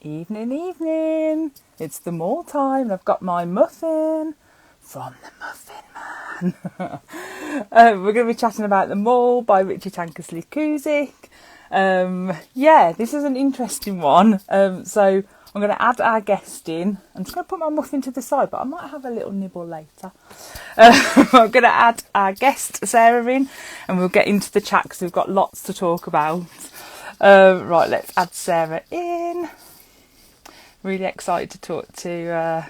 Evening, evening. It's the mall time and I've got my muffin from the Muffin Man. We're going to be chatting about The Mall by Richie CUSICK. Yeah, this is an interesting one. So I'm going to add our guest in. I'm just going to put my muffin to the side, but I might have a little nibble later. I'm going to add our guest, Sarah, in, and we'll get into the chat because we've got lots to talk about. Right, let's add Sarah in. Really excited to talk to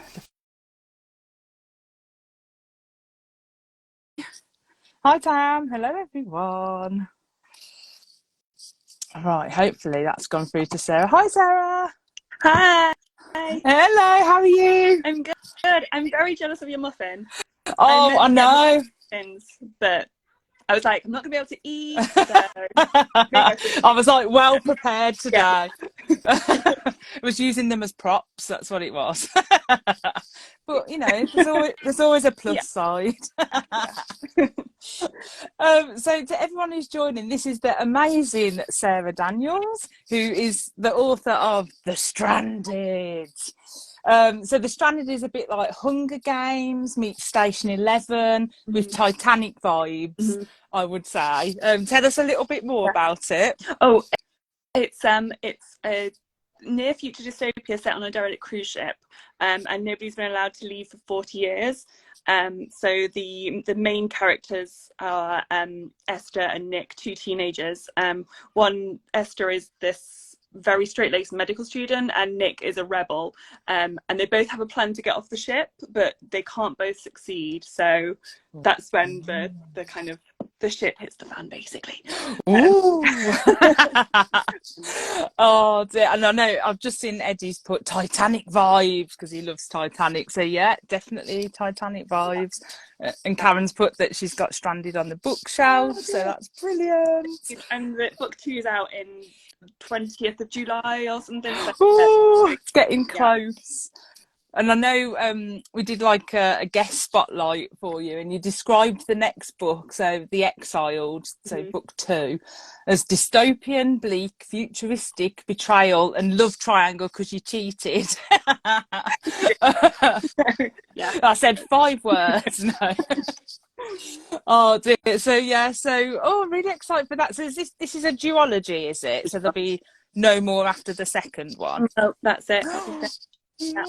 Hi Tam, hello everyone. Right, hopefully that's gone through to Sarah. Hi Sarah. Hi. Hello, how are you? I'm good. I'm very jealous of your muffin. I Oh, meant I to get know. muffins, but I was like, I'm not gonna be able to eat, so maybe I should. I was like well prepared Yeah. today. I was using them as props, that's what it was. But you know, there's always a Yeah. plus side. Yeah. So to everyone who's joining, this is the amazing Sarah Daniels, who is the author of The Stranded. So The Stranded is a bit like Hunger Games meets Station 11 with Titanic vibes, Mhm. I would say. Tell us a little bit more Yeah. about it. Oh, it's a near future dystopia set on a derelict cruise ship, and nobody's been allowed to leave for 40 years. So the main characters are Esther and Nick, two teenagers. One Esther is this very straight-laced medical student, and Nick is a rebel. And they both have a plan to get off the ship, but they can't both succeed. So that's when the kind of the shit hits the fan, basically. Um, Ooh. Oh dear. And I know I've just seen Eddie's put Titanic vibes because he loves Titanic. So yeah, definitely Titanic vibes. And Karen's put that she's got Stranded on the bookshelf. Oh, So dear. that's brilliant. And the book two is out in 20th of July or something. So, Ooh, it's getting yeah. close. And I know we did like a guest spotlight for you, and you described the next book, so The Exiled, so Mhm. book two, as dystopian, bleak, futuristic, betrayal, and love triangle because you cheated. Yeah. I said 5 words. No. Oh dear. So yeah. So really excited for that. So this is a duology, is it? So there'll be no more after the second one. Well, that's it. That'll be finished. Yeah.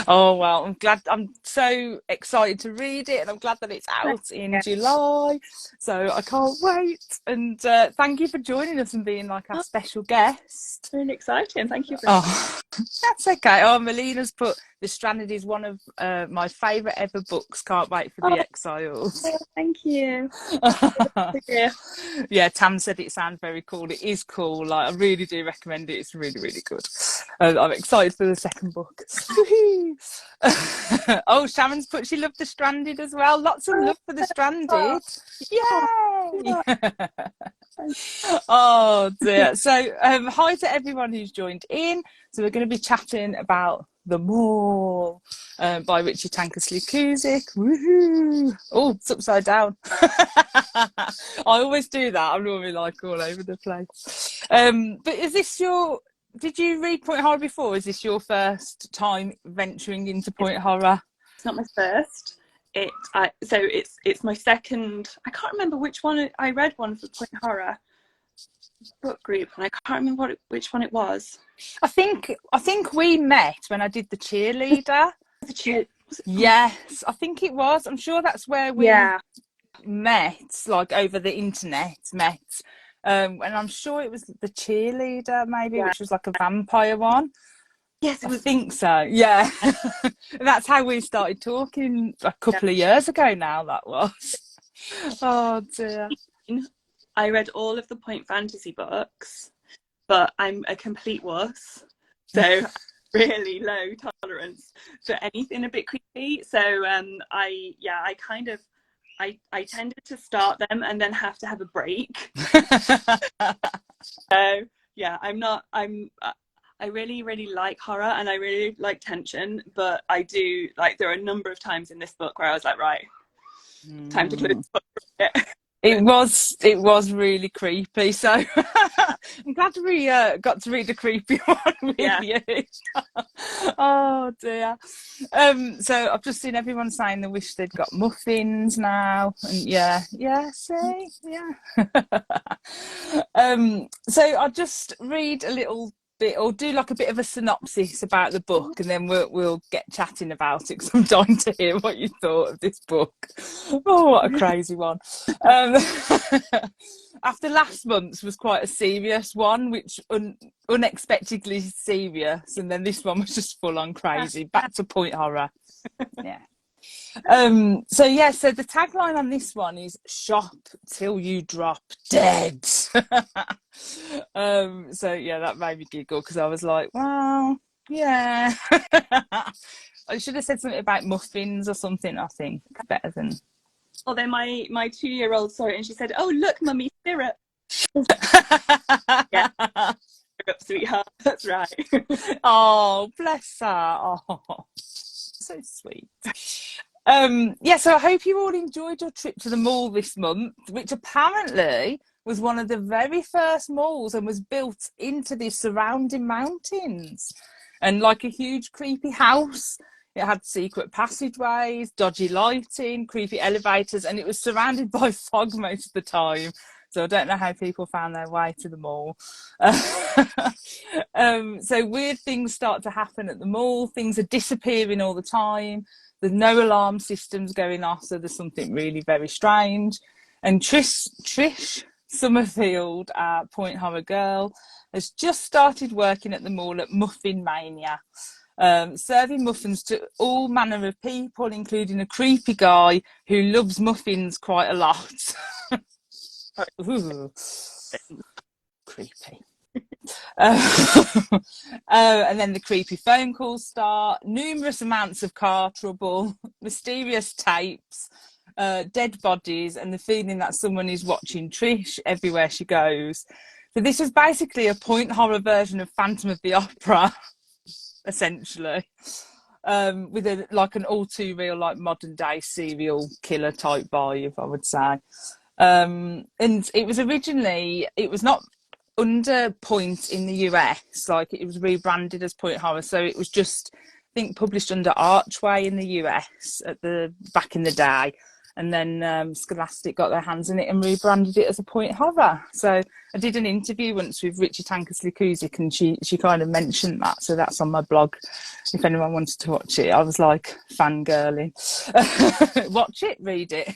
Oh well, I'm so excited to read it, and I'm glad that it's out in Yeah. July. So I can't wait. And thank you for joining us and being like our Oh, special guest. really exciting. Thank you for Oh, that's okay. Oh, Melina's put The Stranded is one of my favourite ever books. Can't wait for The Oh, Exiles. thank you. Yeah. Yeah, Tam said it sounds very cool. It is cool. Like I really do recommend it. It's really, really good. I'm excited for the second book. Oh, Sharon's put she loved The Stranded as well. Lots of love for The Oh, Stranded. oh, Yay! oh, Oh dear. So hi to everyone who's joined in. So we're going to be chatting about The Mall by Richie CUSICK. Woohoo! Oh, it's upside down. I always do that. I'm normally like all over the place. But is this your? Did you read Point Horror before? Is this your first time venturing into it's, Point Horror? it's not my first. So it's my second. I can't remember which one I read one for Point Horror book group, and I can't remember which one it was. I think we met when I did the cheerleader. The cheer. Was it? Oh, Yes, I think it was. I'm sure that's where we yeah. met, like over the internet, met. And I'm sure it was the cheerleader, maybe, Yeah. which was like a vampire one. Yes, it I was. think so. Yeah. That's how we started talking a Yeah. couple of years ago now, that was. Oh dear. I read all of the Point Fantasy books, but I'm a complete wuss. So really low tolerance for anything a bit creepy. So I kind of I tended to start them and then have to have a break. So yeah, I really really like horror and I really like tension, but I do like there are a number of times in this book where I was like, right, time to close Mm. the book. It was really creepy. So I'm glad we got to read a creepy one with Yeah. you. Oh dear. So I've just seen everyone saying they wish they'd got muffins now, and yeah, see, yeah. So I'll just read a little bit, or do like a bit of a synopsis about the book, and then we'll get chatting about it, because I'm dying to hear what you thought of this book. Oh, what a crazy one. After last month's was quite a serious one, which unexpectedly serious, and then this one was just full on crazy. Back to point horror. Yeah. So the tagline on this one is "Shop till you drop dead." So yeah, that made me giggle, because I was like, well, yeah. I should have said something about muffins or something, I think, better than. Although my 2-year-old saw it and she said, "Oh look, mummy, syrup." Yeah, syrup, sweetheart. That's right. Oh, bless her. Oh, so sweet. So I hope you all enjoyed your trip to the mall this month, which apparently was one of the very first malls and was built into the surrounding mountains, and like a huge creepy house. It had secret passageways, dodgy lighting, creepy elevators, and it was surrounded by fog most of the time. So I don't know how people found their way to the mall. So weird things start to happen at the mall. Things are disappearing all the time. There's no alarm systems going off, so there's something really very strange. And Trish Summerfield, our Point Horror girl, has just started working at the mall at Muffin Mania, serving muffins to all manner of people, including a creepy guy who loves muffins quite a lot. Ooh, creepy. And then the creepy phone calls start, numerous amounts of car trouble, mysterious tapes, dead bodies, and the feeling that someone is watching Trish everywhere she goes. So this was basically a point horror version of Phantom of the Opera, essentially, with an all too real, like modern day serial killer type vibe, I would say. And it was not under Point in the US, like it was rebranded as Point Horror, so it was just, I think, published under Archway in the US back in the day, and then Scholastic got their hands in it and rebranded it as a Point Horror. So I did an interview once with RICHIE Tankersley CUSICK, and she kind of mentioned that, so that's on my blog if anyone wanted to watch it. I was like fangirling. Watch it, read it.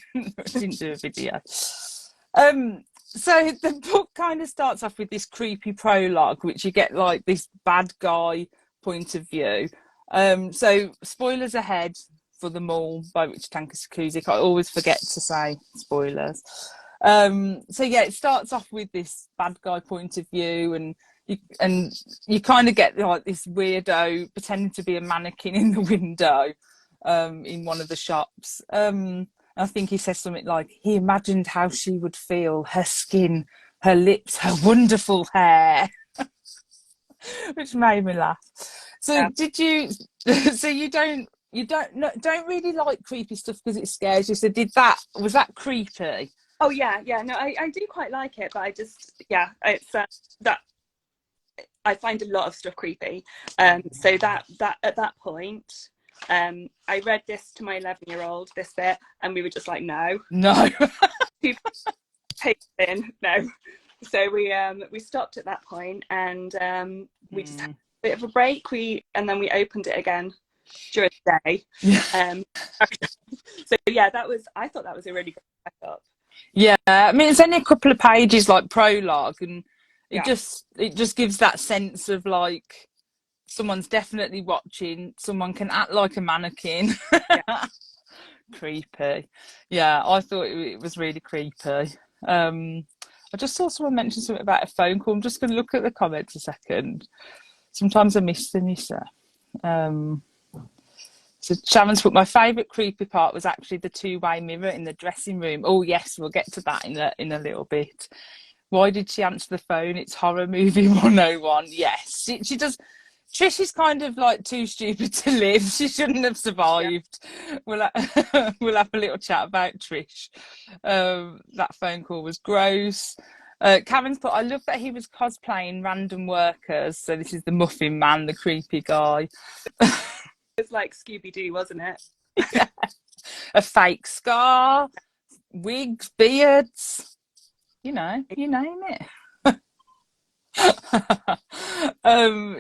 Didn't do a video. So the book kind of starts off with this creepy prologue, which you get like this bad guy point of view. So spoilers ahead for The Mall by RICHIE Tankersley CUSICK. I always forget to say spoilers. It starts off with this bad guy point of view, and you kind of get like this weirdo pretending to be a mannequin in the window in one of the shops. I think he says something like, he imagined how she would feel, her skin, her lips, her wonderful hair, which made me laugh. So Yeah. did you? So you don't really like creepy stuff because it scares you. So was that creepy? Oh yeah, no, I do quite like it, but I just, it's that I find a lot of stuff creepy. So that at that point, I read this to my 11-year-old, this bit, and we were just like, no, take it in, no. So we stopped at that point, and we just had a bit of a break. And then we opened it again during the day. So yeah, I thought that was a really good setup. Yeah, I mean, it's only a couple of pages, like prologue, and it just gives that sense of like someone's definitely watching. Someone can act like a mannequin. Yeah. Creepy. Yeah, I thought it was really creepy. I just saw someone mention something about a phone call. I'm just going to look at the comments a second. Sometimes I miss them, you say. So Sharon's put, my favourite creepy part was actually the two-way mirror in the dressing room. Oh yes, we'll get to that in a little bit. Why did she answer the phone? It's horror movie 101. Yes, she does. Trish is kind of like too stupid to live. She shouldn't have survived. Yeah. We'll have a little chat about Trish. That phone call was gross. Karen's put, I love that he was cosplaying random workers. So this is the Muffin Man, the creepy guy. It's like Scooby-Doo, wasn't it? Yeah. A fake scar, wigs, beards, you name it.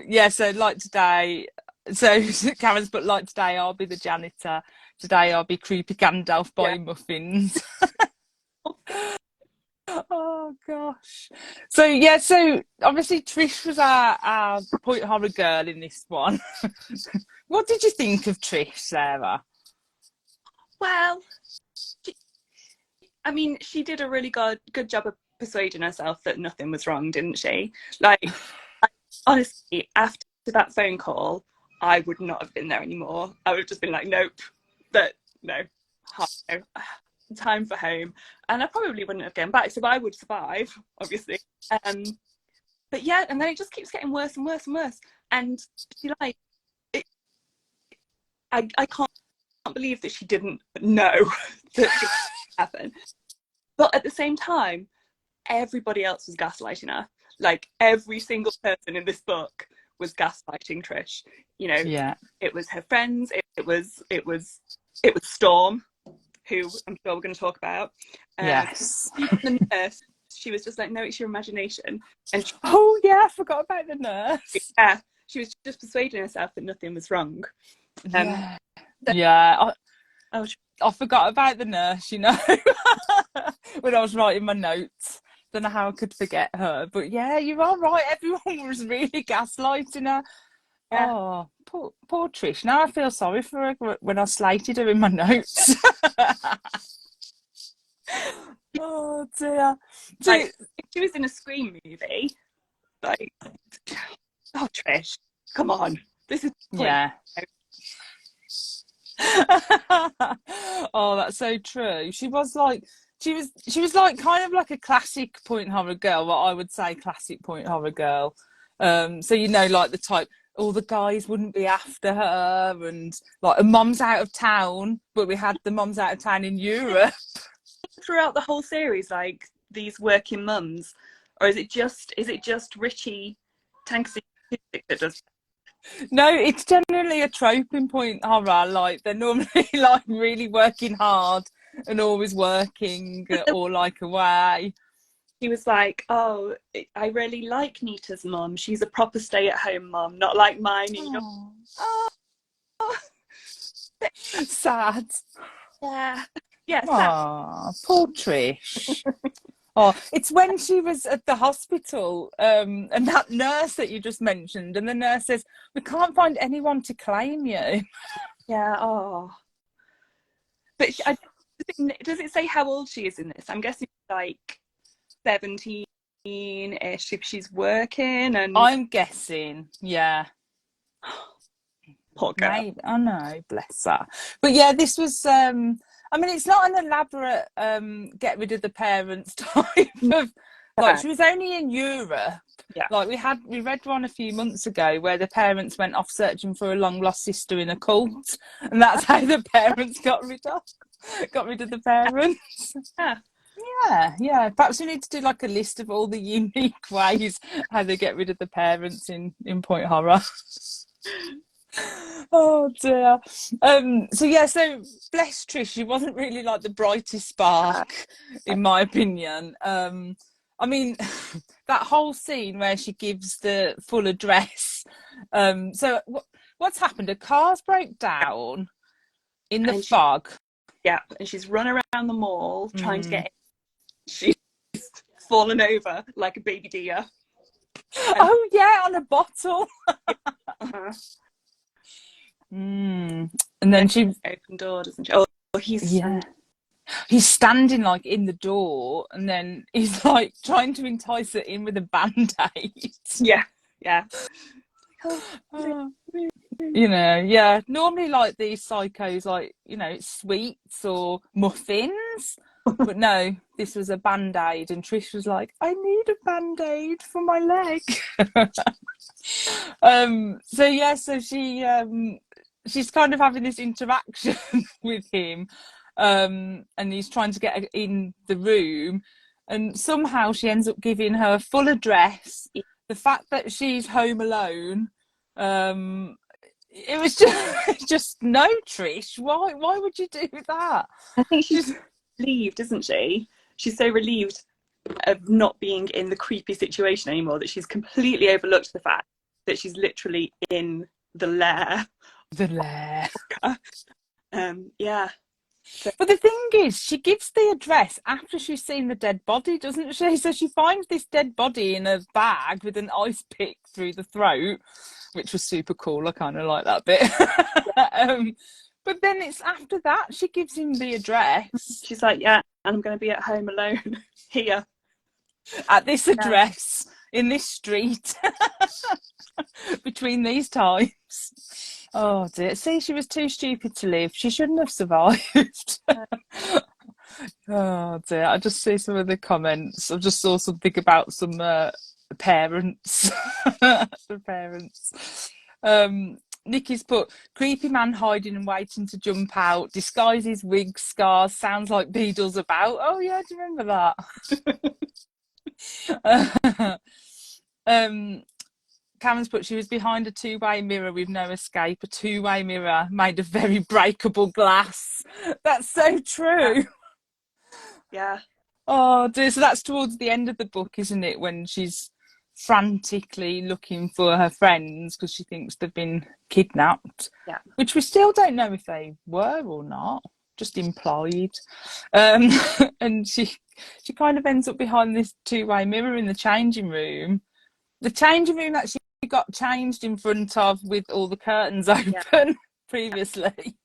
Yeah, so like today, so Karen's put, like today I'll be the janitor, today I'll be creepy Gandalf buying muffins. Oh gosh. So yeah, so obviously Trish was our point horror girl in this one. What did you think of Trish, Sarah? Well, I mean, she did a really good job of persuading herself that nothing was wrong, didn't she? Like, honestly, after that phone call, I would not have been there anymore. I would have just been like, nope, no, time for home. And I probably wouldn't have gone back, so I would survive, obviously. But yeah, and then it just keeps getting worse and worse and worse. And she like, I can't believe that she didn't know that it would happen. But at the same time, everybody else was gaslighting her. Like, every single person in this book was gaslighting Trish. You know, Yeah. It was her friends. It was Storm, who I'm sure we're going to talk about. Yes. Even the nurse, she was just like, no, it's your imagination. And she, oh yeah, I forgot about the nurse. Yeah, she was just persuading herself that nothing was wrong. Yeah. Yeah. I forgot about the nurse, you know, when I was writing my notes. Don't know how I could forget her. But yeah, you are right. Everyone was really gaslighting her. Yeah. Oh, poor Trish. Now I feel sorry for her when I slated her in my notes. Oh dear. Like, if she was in a Scream movie, like, oh Trish, come on. This is yeah. Oh, that's so true. She was like kind of like a classic point horror girl, what I would say classic point horror girl. So you know, like the type, all the guys wouldn't be after her, and like a mom's out of town, but we had the moms out of town in Europe. Throughout the whole series, like these working mums, or is it just Richie Tankersleigh that does? No, it's generally a trope in point horror. Like they're normally like really working hard and always working or like away. She was like, oh, I really like Nita's mum. She's a proper stay-at-home mum, not like mine. Oh. Sad. Yeah. Yeah, sad. Poor Trish. Oh, it's when she was at the hospital, and that nurse that you just mentioned, and the nurse says, we can't find anyone to claim you. Yeah, oh. But does it say how old she is in this? I'm guessing like 17-ish if she's working. And I'm guessing, yeah. Poor girl. Maybe. I know, bless her. But yeah, this was, I mean, it's not an elaborate get rid of the parents type of, like, she was only in Europe. Yeah. Like we read one a few months ago where the parents went off searching for a long lost sister in a cult, and that's how the parents got rid of the parents. Yeah. Perhaps we need to do like a list of all the unique ways how they get rid of the parents in point horror. Oh dear. So bless Trish, she wasn't really like the brightest spark in my opinion. I mean, that whole scene where she gives the full address. So what's happened? Her car's broke down in the fog. Yeah, and she's run around the mall trying to get in. She's fallen over like a baby deer. Oh yeah, on a bottle. Uh-huh. And then she open door, doesn't she? Oh, he's standing like in the door, and then he's like trying to entice her in with a band-aid. Yeah. You know, yeah. Normally, like these psychos, like, you know, sweets or muffins, but no, this was a band-aid, and Trish was like, "I need a band-aid for my leg." So she's kind of having this interaction with him, and he's trying to get her in the room, and somehow she ends up giving her full address. The fact that she's home alone, it was just no, Trish. Why would you do that? I think she's Just relieved, isn't she? She's so relieved of not being in the creepy situation anymore that she's completely overlooked the fact that she's literally in the lair. the lair. Yeah. But the thing is, she gives the address after she's seen the dead body, doesn't she? So she finds this dead body in a bag with an ice pick through the throat, which was super cool. I kind of like that bit. But then it's after that she gives him the address. She's like, yeah, and I'm going to be at home alone here. At this address, in this street, between these times. Oh dear. See, she was too stupid to live. She shouldn't have survived. Oh dear. I just see some of the comments. I just saw something about some parents. The parents. Nikki's put, creepy man hiding and waiting to jump out, disguises, wigs, scars, sounds like Beadle's about. Oh yeah, do you remember that? Cameron's put, she was behind a two-way mirror with no escape, a two-way mirror made of very breakable glass. That's so true. Yeah. Oh dear, so that's towards the end of the book, isn't it, when she's frantically looking for her friends because she thinks they've been kidnapped. Yeah. Which we still don't know if they were or not, just implied. And she kind of ends up behind this two-way mirror in the changing room. The changing room that she got changed in front of with all the curtains open previously.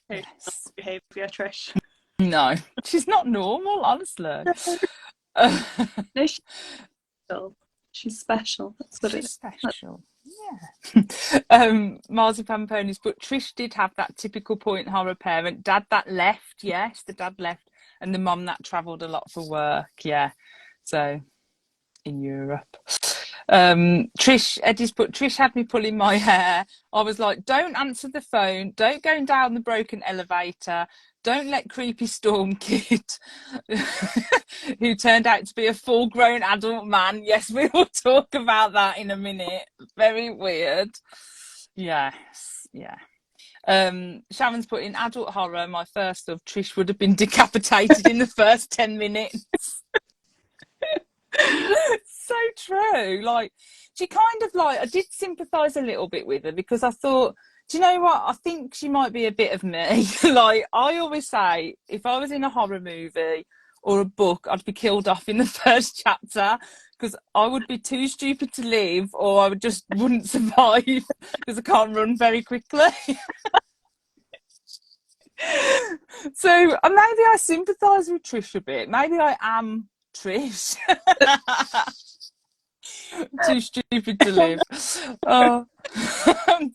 Yes. Behaviour, Trish. No, she's not normal, honestly. No, she's special. That's what She's it is. special. Yeah. Marzipan Ponies, but Trish did have that typical point horror parent. Dad that left, yes, the dad left, and the mum that travelled a lot for work, yeah. So in Europe. Eddie's put, Trish had me pulling my hair. I was like, don't answer the phone, don't go down the broken elevator, don't let creepy Storm Kid, who turned out to be a full-grown adult man. Yes, we will talk about that in a minute. Very weird. Yes, yeah. Sharon's put, in adult horror, my first love, Trish would have been decapitated in the first 10 minutes. So true. Like, she kind of like, I did sympathise a little bit with her because I thought, do you know what? I think she might be a bit of me. Like, I always say, if I was in a horror movie or a book, I'd be killed off in the first chapter because I would be too stupid to live, or I just wouldn't survive because I can't run very quickly. So maybe I sympathise with Trish a bit. Maybe I am Trish. Too stupid to live. Oh,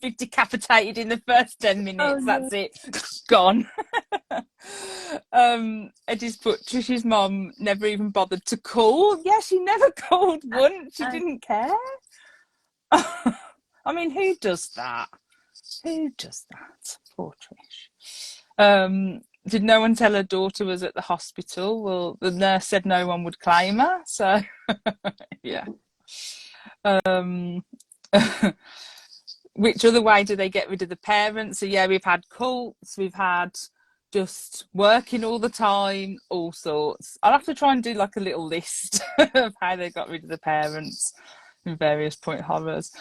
be decapitated in the first 10 minutes. That's it. Gone. Eddie's put, Trish's mum never even bothered to call. Yeah, she never called once. She didn't care. I mean, who does that? Who does that? Poor Trish. Did no one tell her daughter was at the hospital? Well, the nurse said no one would claim her, so yeah. Which other way do they get rid of the parents? So yeah, we've had cults, we've had just working all the time, all sorts. I'll have to try and do like a little list of how they got rid of the parents in various point horrors.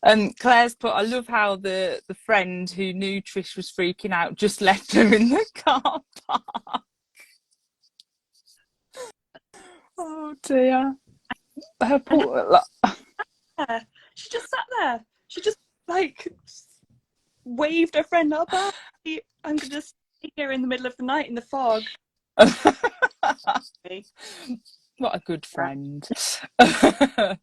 And Claire's put, I love how the friend who knew Trish was freaking out just left her in the car park. Oh dear. Her poor... She just sat there. She just like waved her friend up. I'm gonna stay here in the middle of the night in the fog. What a good friend. The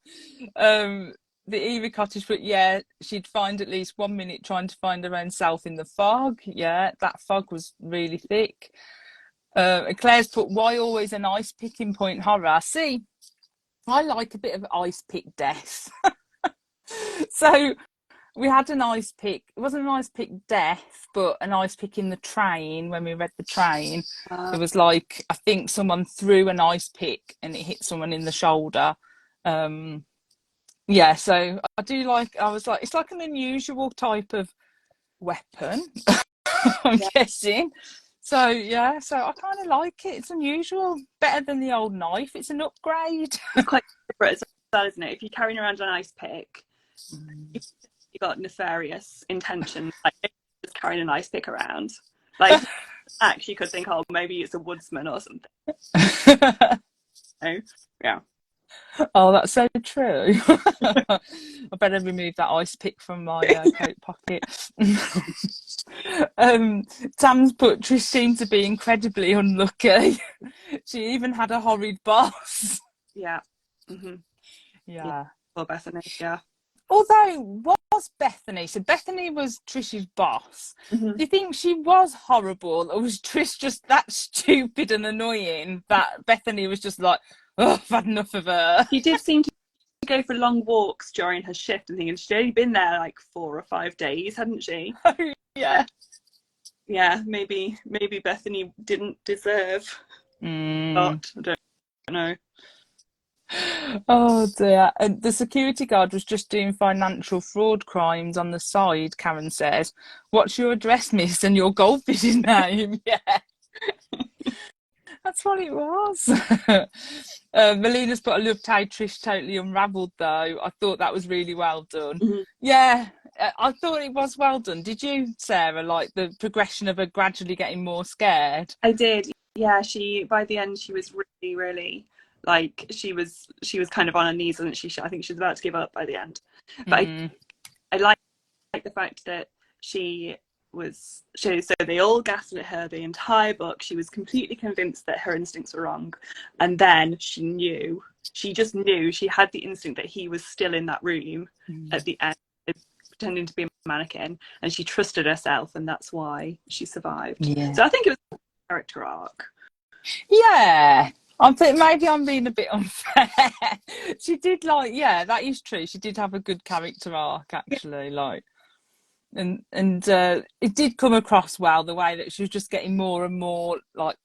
Eva Cottage, but yeah, she'd find at least 1 minute trying to find her own self in the fog. Yeah, that fog was really thick. Claire's put, why always an ice picking point horror? See, I like a bit of ice pick death. So we had an ice pick. It wasn't an ice pick death, but an ice pick in the train when we read the train. It was like, I think someone threw an ice pick and it hit someone in the shoulder. Yeah, so I do like, I was like, it's like an unusual type of weapon, I'm guessing. So yeah, so I kind of like it. It's unusual, better than the old knife. It's an upgrade. It's quite deliberate as well, isn't it? If you're carrying around an ice pick, you've got nefarious intentions, like just carrying an ice pick around. Like, actually, you could think, oh, maybe it's a woodsman or something. So, yeah. Oh, that's so true. I better remove that ice pick from my coat pocket. Tam's put Trish seemed to be incredibly unlucky. She even had a horrid boss. Yeah. Mm-hmm. Yeah. Poor Bethany, yeah. Although, was Bethany, so Bethany was Trish's boss. Mm-hmm. Do you think she was horrible, or was Trish just that stupid and annoying that Bethany was just like, oh, I've had enough of her? She did seem to go for long walks during her shift and things. She'd only been there like 4 or 5 days, hadn't she? Yeah. Yeah, maybe Bethany didn't deserve that. I don't know. Oh dear. And the security guard was just doing financial fraud crimes on the side, Karen says. What's your address, miss, and your goldfish's name? Yeah. That's what it was. Melina's put, I loved how Trish totally unravelled, though. I thought that was really well done. Mm-hmm. Yeah, I thought it was well done. Did you, Sarah, like the progression of her gradually getting more scared? I did. Yeah, by the end, she was really, really, like, she was kind of on her knees, wasn't she? I think she was about to give up by the end. But I like the fact that so they all gaslit her the entire book. She was completely convinced that her instincts were wrong, and then she just knew, she had the instinct that he was still in that room at the end, pretending to be a mannequin, and she trusted herself, and that's why she survived. So I think it was a character arc. Yeah, I think maybe I'm being a bit unfair. She did, like, yeah, that is true, she did have a good character arc, actually. Like, and it did come across well, the way that she was just getting more and more like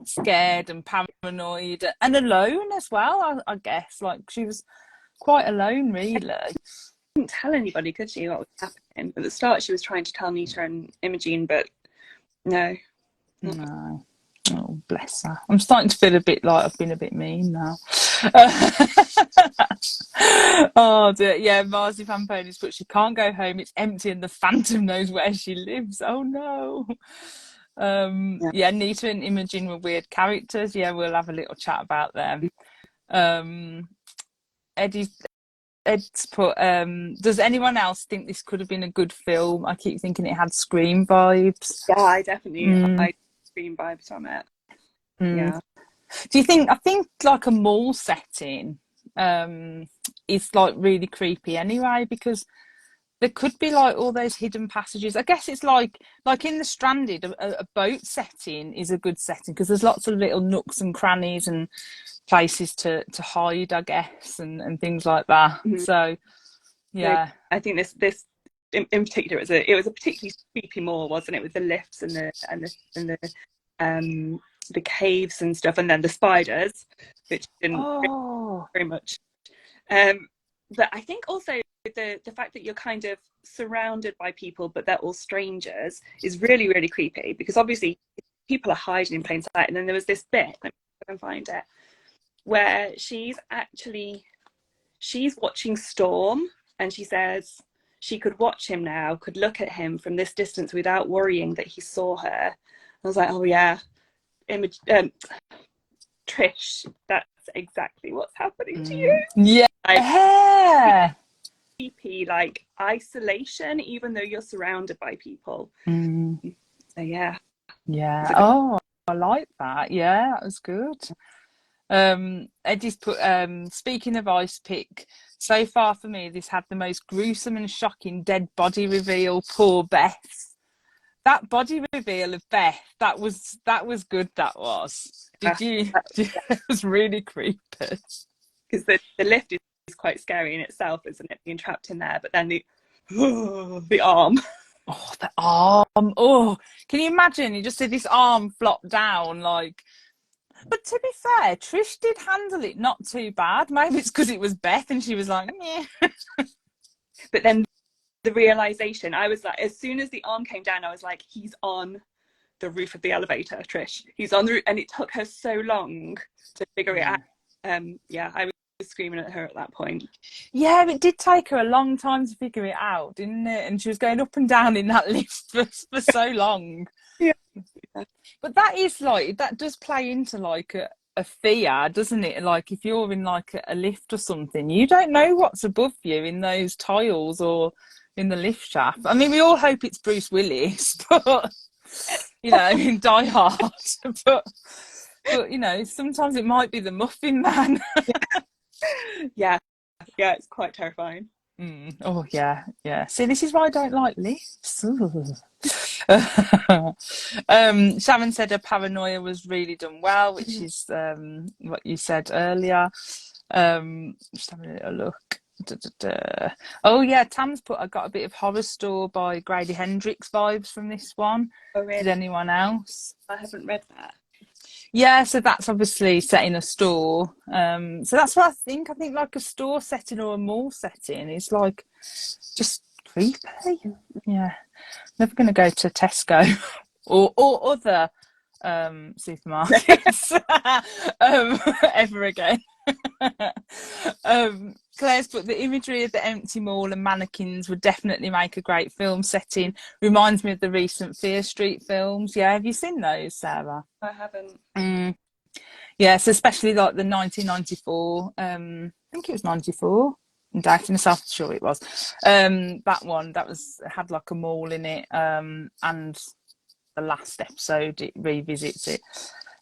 scared and paranoid and alone as well. I guess, like, she was quite alone, really. Couldn't tell anybody, could she, what was happening? At the start she was trying to tell Nita and Imogen, but no. Oh, bless her. I'm starting to feel a bit like I've been a bit mean now. Oh dear. Yeah, Marzipan Ponies, but she can't go home, it's empty and the Phantom knows where she lives. Oh no. Yeah, Nita and Imogen were weird characters. Yeah, we'll have a little chat about them. Ed's put, does anyone else think this could have been a good film? I keep thinking it had Scream vibes. Yeah, I definitely I Scream vibes from it. Yeah. Do you think, I think like a mall setting is like really creepy anyway, because there could be like all those hidden passages. I guess it's like in The Stranded, a boat setting is a good setting because there's lots of little nooks and crannies and places to hide, I guess, and things like that. So yeah, so I think this in particular, it was a particularly creepy mall, wasn't it, with the lifts and the caves and stuff, and then the spiders, which didn't very much. But I think also the fact that you're kind of surrounded by people, but they're all strangers, is really, really creepy, because obviously people are hiding in plain sight. And then there was this bit, let me go and find it, where she's watching Storm, and she says she could watch him now, could look at him from this distance without worrying that he saw her. I was like, oh yeah, Trish, that's exactly what's happening to you. Yeah. Like, creepy, like isolation, even though you're surrounded by people. So yeah. Oh, I like that. Yeah, that was good. Eddie's put, speaking of ice pick, so far for me this had the most gruesome and shocking dead body reveal. Poor Beth. That body reveal of Beth, that was good. That was. Did you? It was really creepy. Because the lift is quite scary in itself, isn't it? Being trapped in there, but then The arm. Oh, the arm. Oh, can you imagine? You just see this arm flop down, like. But to be fair, Trish did handle it not too bad. Maybe it's because it was Beth and she was like, yeah. But then the realization, I was like, as soon as the arm came down, I was like, he's on the roof of the elevator, Trish. He's on the roof. And it took her so long to figure it out. Yeah, I was screaming at her at that point. Yeah, it did take her a long time to figure it out, didn't it? And she was going up and down in that lift for so long. Yeah. But that is like, that does play into like a fear, doesn't it? Like if you're in like a lift or something, you don't know what's above you in those tiles or in the lift shaft. I mean, we all hope it's Bruce Willis, but you know, in Die Hard. but you know, sometimes it might be the Muffin Man. Yeah, it's quite terrifying. Oh yeah. See, this is why I don't like lifts. Sharon said her paranoia was really done well, which is what you said earlier. Just having a little look. Oh yeah, Tam's put I got a bit of Horror Store by Grady Hendrix vibes from this one. Oh, really? Did anyone else? I haven't read that. Yeah, so that's obviously set in a store. So that's what I think. I think like a store setting or a mall setting is like just creepy. Yeah. Never going to go to Tesco or other supermarkets ever again. Claire's put the imagery of the empty mall and mannequins would definitely make a great film setting. Reminds me of the recent Fear Street films. Yeah, have you seen those, Sarah? I haven't. Yes, especially like the 1994. I think it was 94. I'm doubting myself, sure it was. That one that had like a mall in it, and the last episode it revisits it.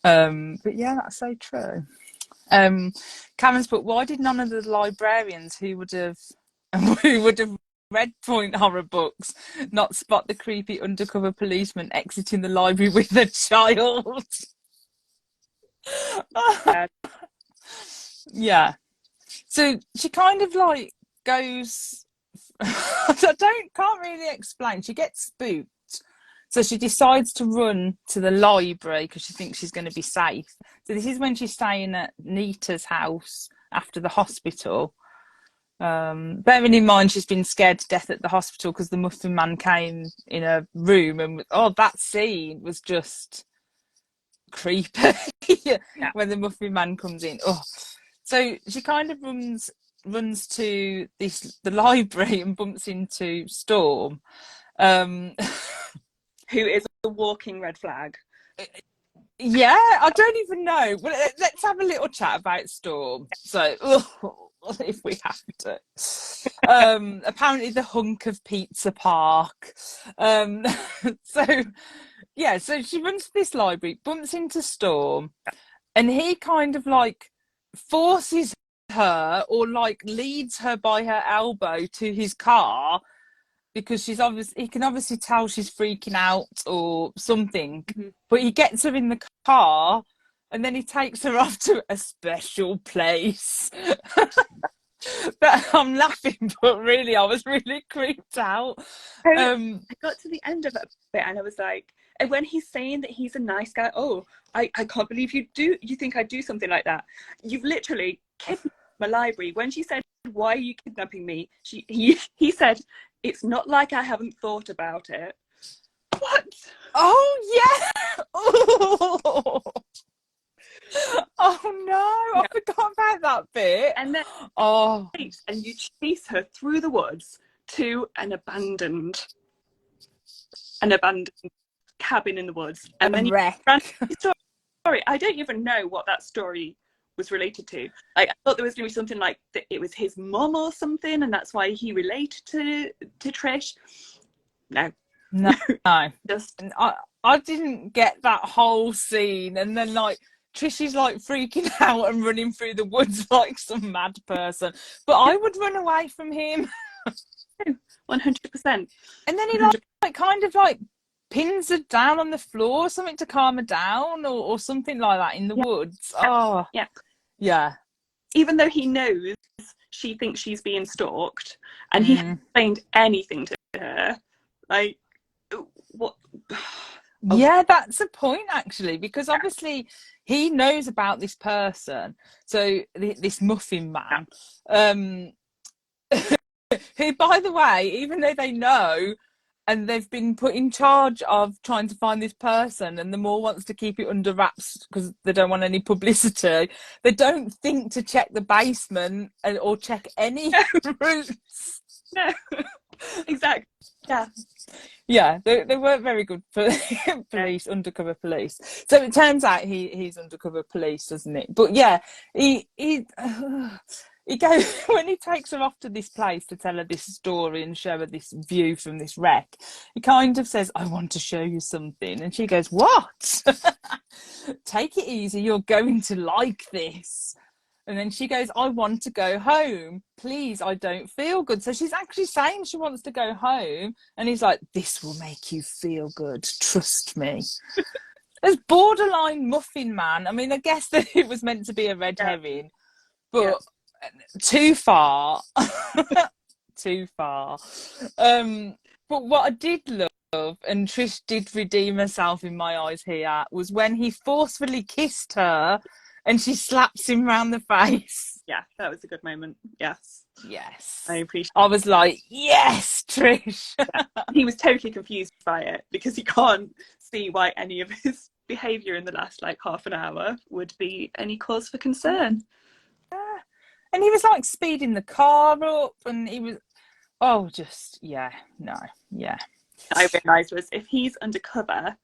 But yeah, that's so true. Cameron's put, why did none of the librarians who would have read point horror books not spot the creepy undercover policeman exiting the library with a child? Yeah. So she kind of like goes can't really explain. She gets spooked. So she decides to run to the library because she thinks she's going to be safe. So this is when she's staying at Nita's house after the hospital. Bearing in mind she's been scared to death at the hospital because the Muffin Man came in a room and that scene was just creepy. Yeah. When the Muffin Man comes in. So she kind of runs to the library and bumps into Storm. Who is a walking red flag. Yeah, I don't even know. But let's have a little chat about Storm. So, if we have to. Apparently the hunk of Pizza Park. So she runs to this library, bumps into Storm, and he kind of like forces her or like leads her by her elbow to his car because he can obviously tell she's freaking out or something. But he gets her in the car and then he takes her off to a special place. I'm laughing, but really I was really creeped out. I got to the end of it and I was like, and when he's saying that he's a nice guy, I can't believe you think I'd do something like that. You've literally kidnapped my library. When she said, why are you kidnapping me? He said, it's not like I haven't thought about it. What? Oh yeah. Oh no, I forgot about that bit. And then and you chase her through the woods to an abandoned cabin in the woods. And then sorry, I don't even know what that story was related to. Like, I thought there was going to be something like that it was his mum or something, and that's why he related to Trish. No. Just I didn't get that whole scene, and then like Trish is like freaking out and running through the woods like some mad person. But I would run away from him. 100%. And then he like kind of like pins her down on the floor or something to calm her down or something like that in the woods. Oh, yeah. Yeah. Even though he knows she thinks she's being stalked, and he hasn't explained anything to her. Like, what? Yeah, that's a point actually, because obviously he knows about this person. So this muffin man, who, by the way, even though they know and they've been put in charge of trying to find this person, and the mall wants to keep it under wraps because they don't want any publicity, they don't think to check the basement or check any routes. No, exactly. Yeah. Yeah, they weren't very good for police, undercover police. So it turns out he's undercover police, doesn't it? But yeah, he goes when he takes her off to this place to tell her this story and show her this view from this wreck. He kind of says, "I want to show you something," and she goes, "What?" "Take it easy. You're going to like this." And then she goes, "I want to go home. Please, I don't feel good." So she's actually saying she wants to go home. And he's like, "This will make you feel good. Trust me." There's borderline muffin man. I mean, I guess that it was meant to be a red herring, but too far. Too far. But what I did love, and Trish did redeem herself in my eyes here, was when he forcefully kissed her and she slaps him round the face. Yeah, that was a good moment. Yes. Yes. I appreciate I was like, yes, Trish. Yeah. He was totally confused by it because he can't see why any of his behaviour in the last like half an hour would be any cause for concern. Yeah. And he was like speeding the car up, and he was, oh, just, yeah, no, yeah. I realised was if he's undercover,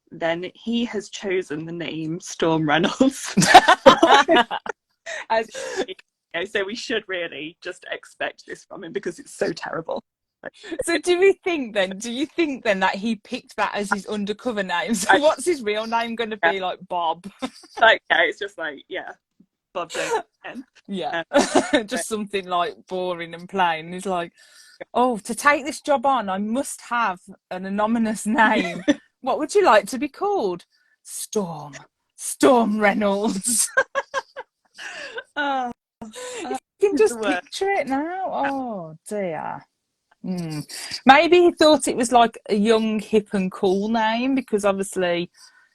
then he has chosen the name Storm Reynolds. As so we should really just expect this from him because it's so terrible. So do you think then that he picked that as his undercover name? So what's his real name going to be? Like Bob? Like, yeah, it's just like, yeah, Bob Jones. Yeah. Just something like boring and plain. He's like, "Oh, to take this job on, I must have an anonymous name. What would you like to be called?" Storm Reynolds. Oh, You can just picture it now. Oh dear. Maybe he thought it was like a young, hip and cool name, because obviously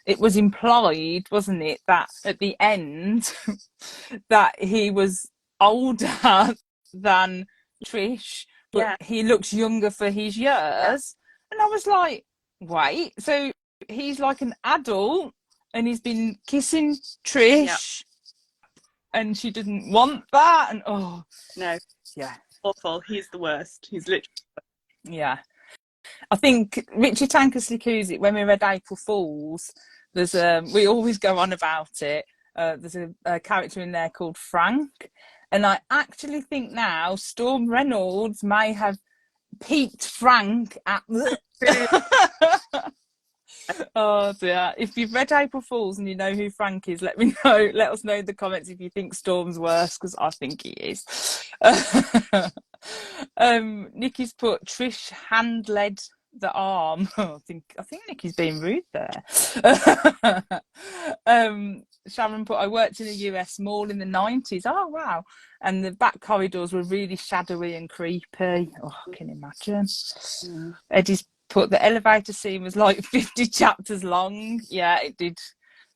it was implied, wasn't it, that at the end that he was older than Trish, but he looks younger for his years. And I was like, wait, so he's like an adult and he's been kissing Trish and she didn't want that, and oh no, awful. He's the worst. He's literally I think Richie Tankersley CUSICK, when we read April Fools, there's we always go on about it. There's a character in there called Frank, and I actually think now Storm Reynolds may have peaked Frank at oh dear. If you've read April Fools and you know who Frank is, let me know. Let us know in the comments if you think Storm's worse, because I think he is. Nikki's put Trish hand led the arm. I think Nikki's being rude there. Sharon put, "I worked in a US mall in the 90s. Oh wow. And the back corridors were really shadowy and creepy. Oh, I can imagine. Eddie's put, "The elevator scene was like 50 chapters long." Yeah, it did.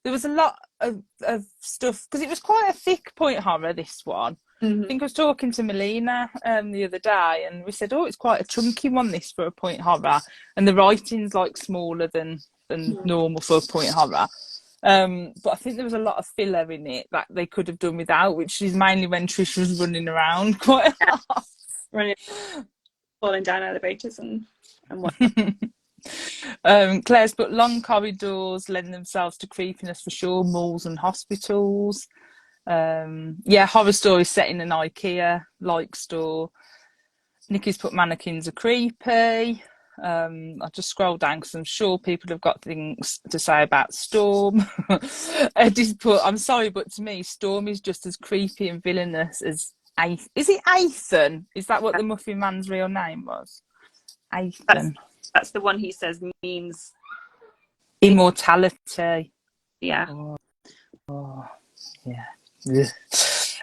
There was a lot of stuff, because it was quite a thick point horror, this one. I think I was talking to Melina the other day, and we said, "Oh, it's quite a chunky one, this, for a point horror." And the writing's like smaller than normal for a point horror. But I think there was a lot of filler in it that they could have done without, which is mainly when Trish was running around quite a lot. Running, falling down elevators and what. Claire's put, "Long corridors lend themselves to creepiness for sure, malls and hospitals." Horror stories set in an IKEA-like store. Nikki's put, "Mannequins are creepy." I'll just scroll down because I'm sure people have got things to say about Storm. Eddie's put, "I'm sorry, but to me, Storm is just as creepy and villainous as Is it Athan? Is that what the Muffin Man's real name was? Athan. That's the one he says means immortality. Yeah. Oh yeah.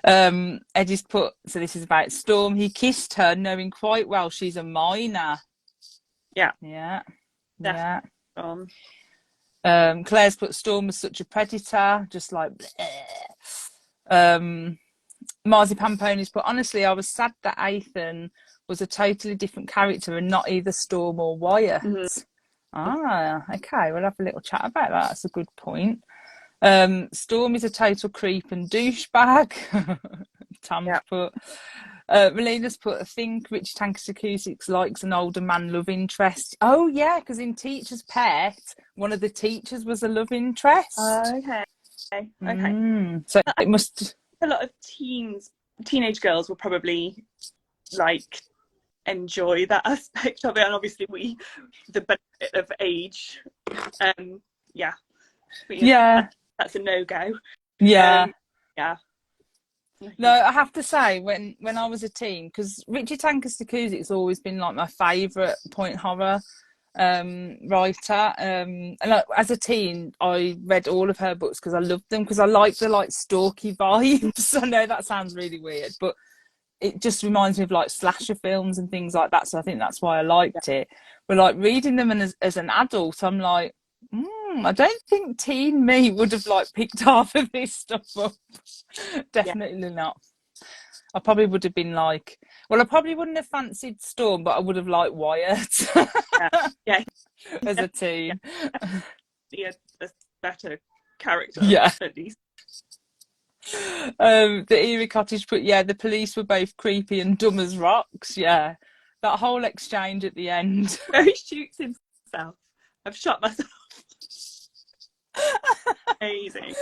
Eddie's put, so this is about Storm. He kissed her knowing quite well she's a minor. Yeah. Yeah. Definitely. Yeah. Claire's put Storm was such a predator, just like Marzipan Ponies put, honestly, I was sad that Ethan was a totally different character and not either Storm or Wyatt. Ah, okay, we'll have a little chat about that. That's a good point. Storm is a total creep and douchebag. Tam's put. Melina's put, I think Richie Tankersley likes an older man love interest. Oh yeah, because in Teacher's Pet, one of the teachers was a love interest. Okay. So it must. A lot of teenage girls will probably like enjoy that aspect of it, and obviously the benefit of age. That's a no-go. Yeah. Yeah. No, I have to say, when I was a teen, because Richie Tankersley has always been like my favourite point horror writer. And as a teen, I read all of her books because I loved them, because I like the like stalky vibes. I know that sounds really weird, but it just reminds me of like slasher films and things like that. So I think that's why I liked it. But like reading them, and as an adult, I'm like, I don't think teen me would have like picked half of this stuff up. Definitely not. I probably would have been like, well, I probably wouldn't have fancied Storm, but I would have liked Wyatt. As a teen. Yeah, a better character, at least. The Eerie Cottage put, the police were both creepy and dumb as rocks. Yeah, that whole exchange at the end. Where he shoots himself. I've shot myself. Amazing.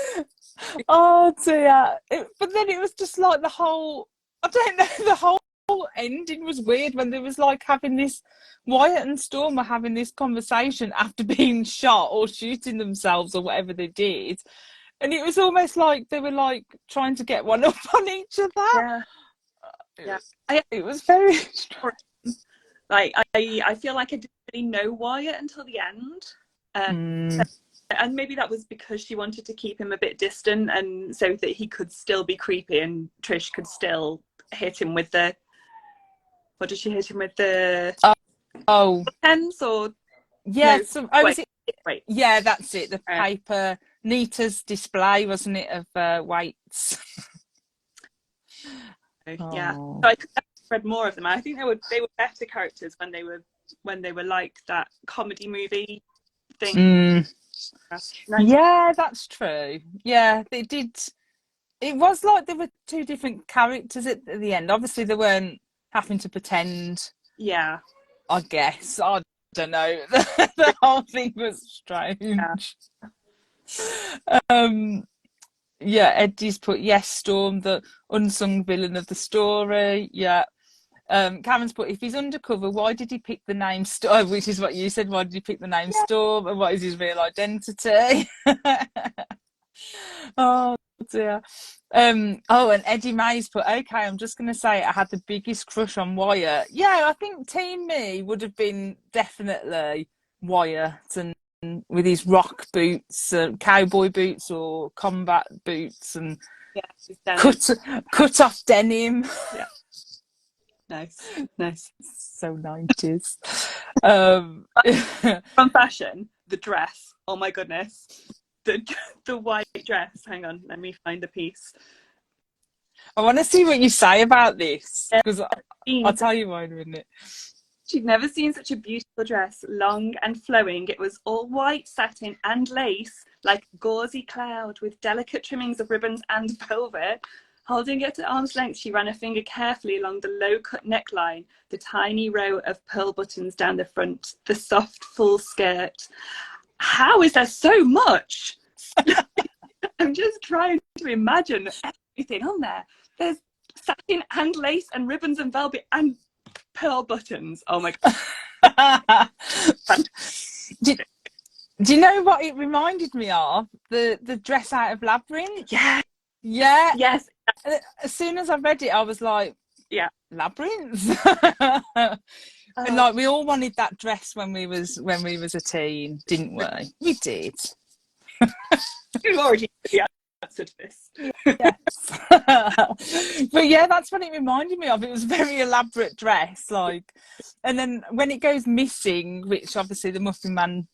Oh dear. But then it was just like the whole ending was weird, when there was like having this, Wyatt and Storm were having this conversation after being shot or shooting themselves or whatever they did. And it was almost like they were like trying to get one up on each other. It was very strange. Like I feel like I didn't really know Wyatt until the end. And maybe that was because she wanted to keep him a bit distant, and so that he could still be creepy and Trish could still hit him with the, what did she hit him with, the pens or wait, yeah, that's it, the paper Nita's display, wasn't it, of weights. So I could have read more of them. I think they were better characters when they were like that comedy movie thing. Yeah, that's true. Yeah, they did. It was like there were two different characters at the end. Obviously, they weren't having to pretend. Yeah. I guess. I don't know. The whole thing was strange. Eddie's put, yes, Storm, the unsung villain of the story. Yeah. Cameron's put, if he's undercover, why did he pick the name Storm? Which is what you said. Why did he pick the name Storm? And what is his real identity? Oh dear. And Eddie Mays put, okay, I'm just going to say I had the biggest crush on Wyatt. Yeah, I think Team Me would have been definitely Wyatt, and with his rock boots, cowboy boots or combat boots, and cut off denim. Yeah. Nice. So 90s. From fashion, the dress. Oh my goodness. The white dress. Hang on, let me find the piece. I want to see what you say about this, because I'll tell you mine in a minute. She'd never seen such a beautiful dress, long and flowing. It was all white satin and lace, like a gauzy cloud, with delicate trimmings of ribbons and velvet. Holding it at arm's length, she ran a finger carefully along the low-cut neckline, the tiny row of pearl buttons down the front, the soft, full skirt. How is there so much? I'm just trying to imagine everything on there. There's satin and lace and ribbons and velvet and pearl buttons. Oh my God. Do you know what it reminded me of? The dress out of Labyrinth? Yeah. Yes. As soon as I read it, I was like, Labyrinth. And like we all wanted that dress when we was a teen, didn't we? We did. You already answer to this. Yes. But yeah, that's what it reminded me of. It was a very elaborate dress, like, and then when it goes missing, which obviously the Muffin Man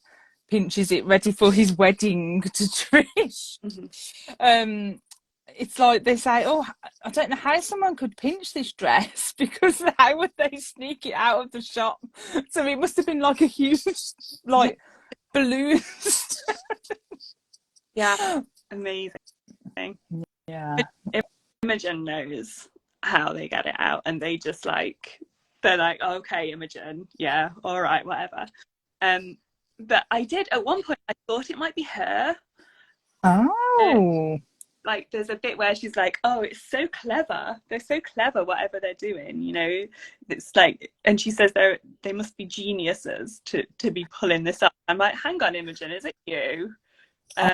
pinches it ready for his wedding to Trish. Mm-hmm. It's like they say, oh, I don't know how someone could pinch this dress because how would they sneak it out of the shop? So it must have been like a huge, like, balloon. Yeah, amazing. Yeah. Imogen knows how they get it out, and they're like, okay, Imogen, yeah, all right, whatever. But I did at one point I thought it might be her. Oh. Like there's a bit where she's like, oh, it's so clever, they're so clever whatever they're doing, you know. It's like, and she says they must be geniuses to be pulling this up. I'm like, hang on, Imogen, is it you?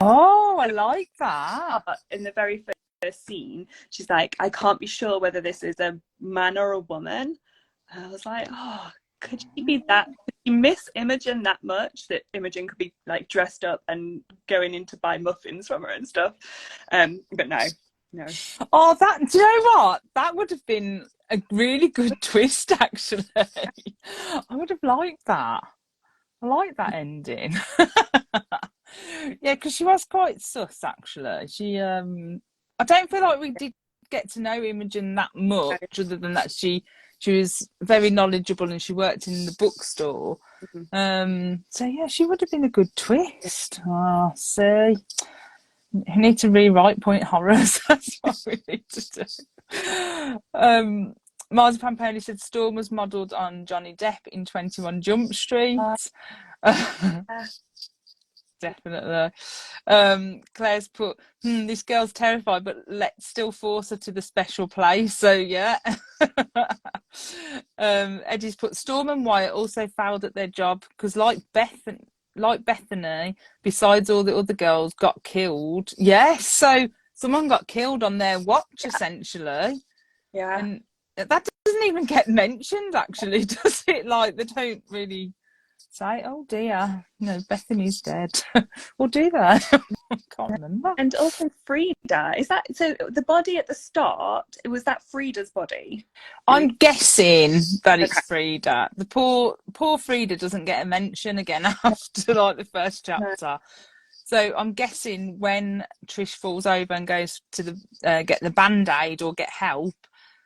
Oh, I like that. In the very first scene, she's like, I can't be sure whether this is a man or a woman. And I was like, oh, could she be that? Could you miss Imogen that much that Imogen could be like dressed up and going in to buy muffins from her and stuff? But no. Oh, do you know what? That would have been a really good twist, actually. I would have liked that. I like that ending. Yeah, because she was quite sus, actually. I don't feel like we did get to know Imogen that much, other than that she was very knowledgeable and she worked in the bookstore. So yeah, she would have been a good twist. Oh, see, we need to rewrite Point Horrors. That's what we need to do. Marzipan Pony said Storm was modelled on Johnny Depp in 21 Jump Street. Definitely. Claire's put, this girl's terrified, but let's still force her to the special place. So yeah. Eddie's put, Storm and Wyatt also failed at their job because, like Bethany, besides all the other girls, got killed. Yes, so someone got killed on their watch, essentially. Yeah. And that doesn't even get mentioned, actually, does it? Like, they don't really say, oh dear, no, Bethany's dead. Or do they? I can't remember. And also Frida, is that so? The body at the start, was that Frida's body? I'm guessing that it's Frida. The poor Frida doesn't get a mention again after like the first chapter. No. So I'm guessing when Trish falls over and goes to get the band-aid or get help,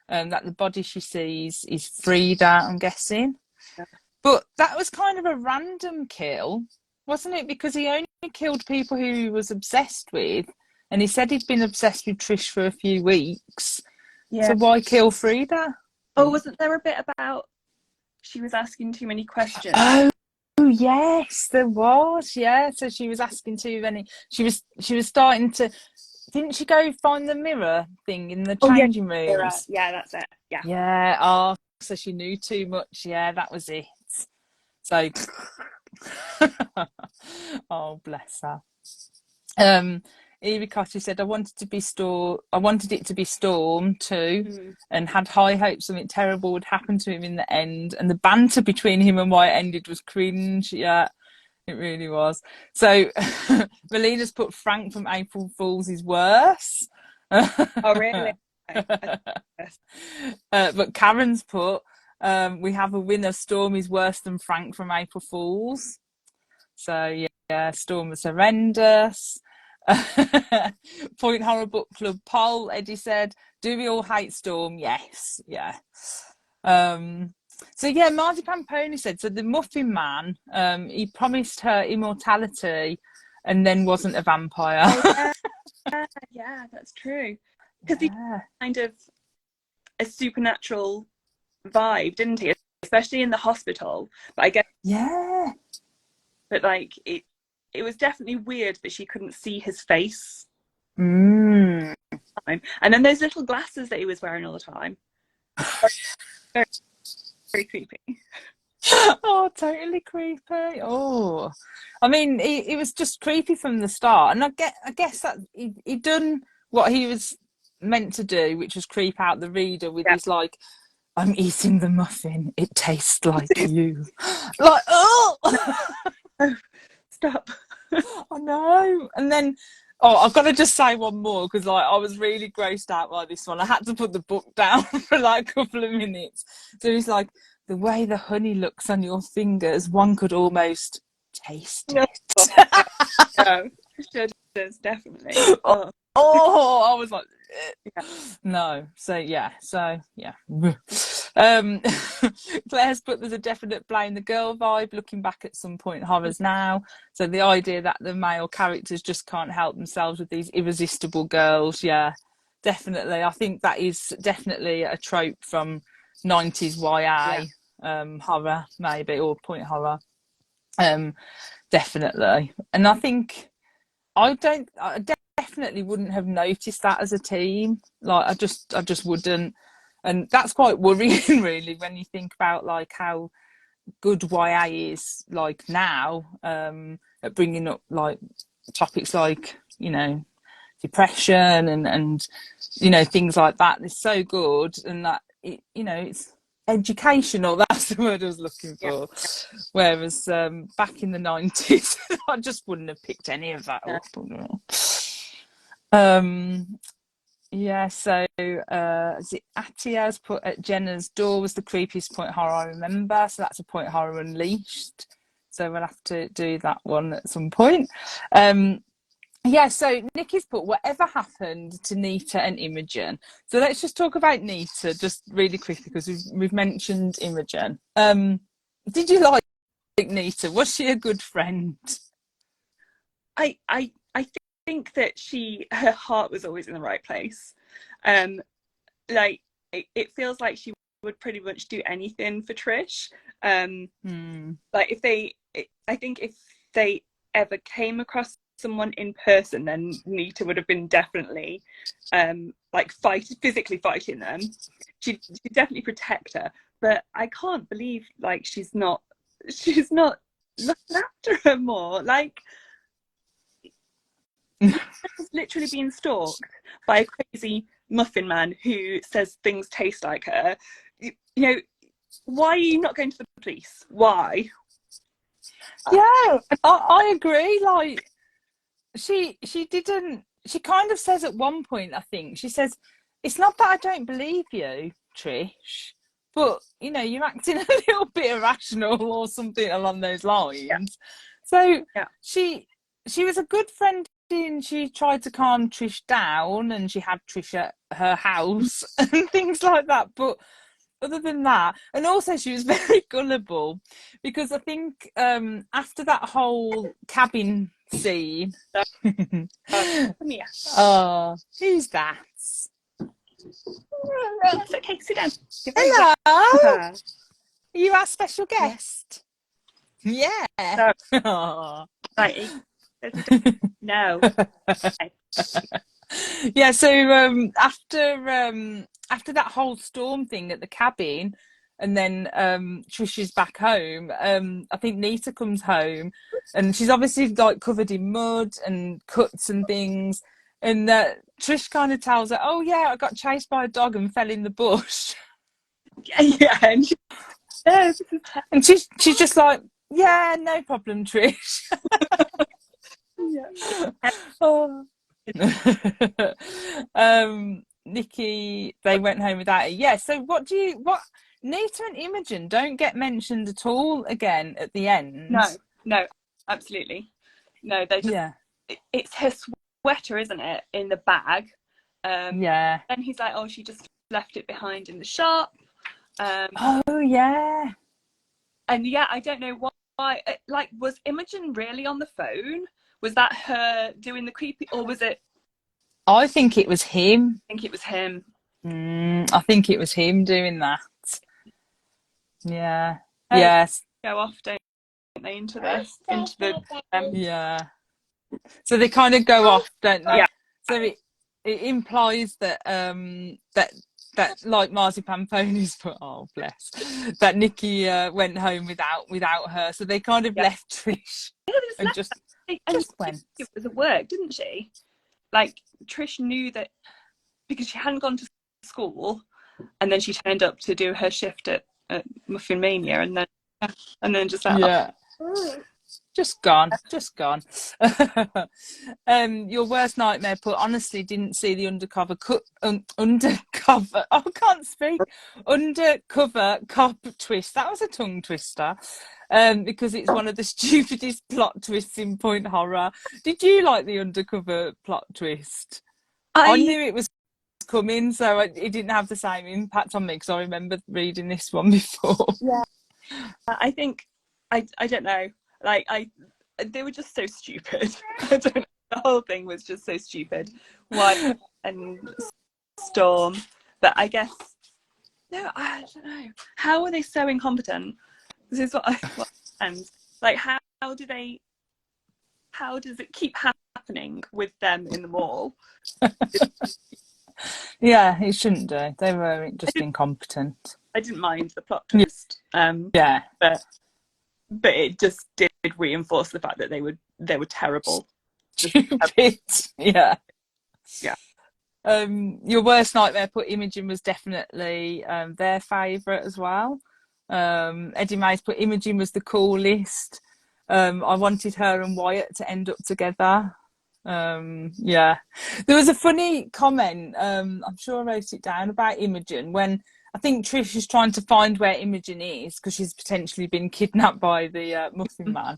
that the body she sees is Frida, I'm guessing. Yeah. But that was kind of a random kill, wasn't it? Because he only killed people who he was obsessed with, and he said he'd been obsessed with Trish for a few weeks. Yeah. So why kill Frida? Oh, wasn't there a bit about she was asking too many questions? Oh yes, there was. Yeah, so she was asking too many. She was starting to. Didn't she go find the mirror thing in the changing rooms? Yeah, that's it. Yeah. Yeah. Oh, so she knew too much. Yeah, that was it. So, oh bless her. Evie Cotty said, I wanted it to be Storm too, and had high hopes something terrible would happen to him in the end. And the banter between him and Wyatt ended was cringe. Yeah, it really was. So, Melina's put Frank from April Fools is worse. Oh, really? But Karen's put, we have a winner. Storm is worse than Frank from April Fools. So yeah, Storm was horrendous. Point Horror Book Club poll, Eddie said, do we all hate Storm? Yes. Yeah. So yeah, Marzipan Pony said, so the Muffin Man, he promised her immortality and then wasn't a vampire. Oh, yeah, that's true. Because he kind of a supernatural vibe, didn't he? Especially in the hospital. But I guess but like it was definitely weird that she couldn't see his face. And then those little glasses that he was wearing all the time. Very, very creepy. Oh, totally creepy. Oh, I mean, he was just creepy from the start, and I guess that he done what he was meant to do, which was creep out the reader with his like, I'm eating the muffin. It tastes like you. Like, oh, stop. I know. And then Oh, I've got to just say one more because like I was really grossed out by this one. I had to put the book down for like a couple of minutes. So it's like the way the honey looks on your fingers, one could almost taste No, it. no, sure does, definitely. Oh, Oh, I was like, yeah. no. So yeah. Claire's put there's a definite blame the girl vibe. Looking back at some point horrors now. So the idea that the male characters just can't help themselves with these irresistible girls. Yeah, definitely. I think that is definitely a trope from 90s Yeah. YA horror, maybe, or point horror. Definitely. And I think I definitely wouldn't have noticed that as a team. Like I just wouldn't. And that's quite worrying really when you think about like how good YA is like now, at bringing up like topics like, you know, depression and you know, things like that. It's so good, and that it, you know, it's educational. That's the word I was looking Yeah. for. Whereas back in the 90s, I just wouldn't have picked any of that No. up. Um, yeah, so is it Atia's put at Jenna's door was the creepiest point horror I remember. So that's a point horror unleashed. So we'll have to do that one at some point. Yeah, so Nikki's put whatever happened to Nita and Imogen. So let's just talk about Nita just really quickly because we've mentioned Imogen. Did you like Nita? Was she a good friend? I think that her heart was always in the right place. Like it feels like she would pretty much do anything for Trish. Like I think if they ever came across someone in person, then Nita would have been definitely like physically fighting them. She'd definitely protect her, but I can't believe like she's not looking after her more. Like Nita's literally being stalked by a crazy muffin man who says things taste like her. You know, why are you not going to the police? Why? Yeah, I agree. Like she didn't. She kind of says at one point, I think she says, "It's not that I don't believe you, Trish, but you know you're acting a little bit irrational or something along those lines." Yeah. So Yeah. she was a good friend. And she tried to calm Trish down, and she had Trish at her house and things like that. But other than that, and also she was very gullible because I think after that whole cabin scene, Yeah. oh, who's that? It's okay, sit down. You're very Hello, welcome. are you our special Yeah. guest? Yeah. No. Oh. Right. No. Okay. Yeah, so after that whole storm thing at the cabin, and then Trish is back home, I think Nita comes home and she's obviously like covered in mud and cuts and things, and Trish kind of tells her, oh yeah, I got chased by a dog and fell in the bush. Yeah. And no, this is And she's just like, yeah, no problem, Trish. yeah. Oh. Nikki, they went home without her. Yeah, so what Nita and Imogen don't get mentioned at all again at the end. No, absolutely. No, they just Yeah. It's her sweater, isn't it, in the bag? Yeah. Then he's like, oh, she just left it behind in the shop. Oh yeah. And yeah, I don't know why. Like, was Imogen really on the phone? Was that her doing the creepy, or was it? I think it was him. I think it was him. I think it was him doing that. Yeah. Oh, Yes. go off, don't they, into the Yeah. So they kind of go off, don't they? yeah. So it implies that that like Marzipan Ponies put, oh bless, that Nikki went home without her. So they kind of left Trish and just went. It was at work, didn't she? Like Trish knew that because she hadn't gone to school, and then she turned up to do her shift at Muffin Mania, and then just like, Yeah. oh. Just gone. Your worst nightmare put, honestly didn't see the undercover, oh, I can't speak, undercover cop twist. That was a tongue twister. Because it's one of the stupidest plot twists in point horror. Did you like the undercover plot twist? I I knew it was coming, so it didn't have the same impact on me because I remember reading this one before. Yeah, I think I don't know. Like they were just so stupid. I don't know. The whole thing was just so stupid. Why and Storm, but I guess no, I don't know. How are they so incompetent? This is what and like how does it keep happening with them in the mall? Yeah, it shouldn't do. They were just incompetent. I didn't mind the plot twist. Yeah. But it just did reinforce the fact that they were terrible. Stupid. Yeah. Yeah. Your worst nightmare put Imogen was definitely their favourite as well. Eddie May's put Imogen was the coolest. I wanted her and Wyatt to end up together. Yeah. There was a funny comment, I'm sure I wrote it down, about Imogen when I think Trish is trying to find where Imogen is because she's potentially been kidnapped by the Muffin Man.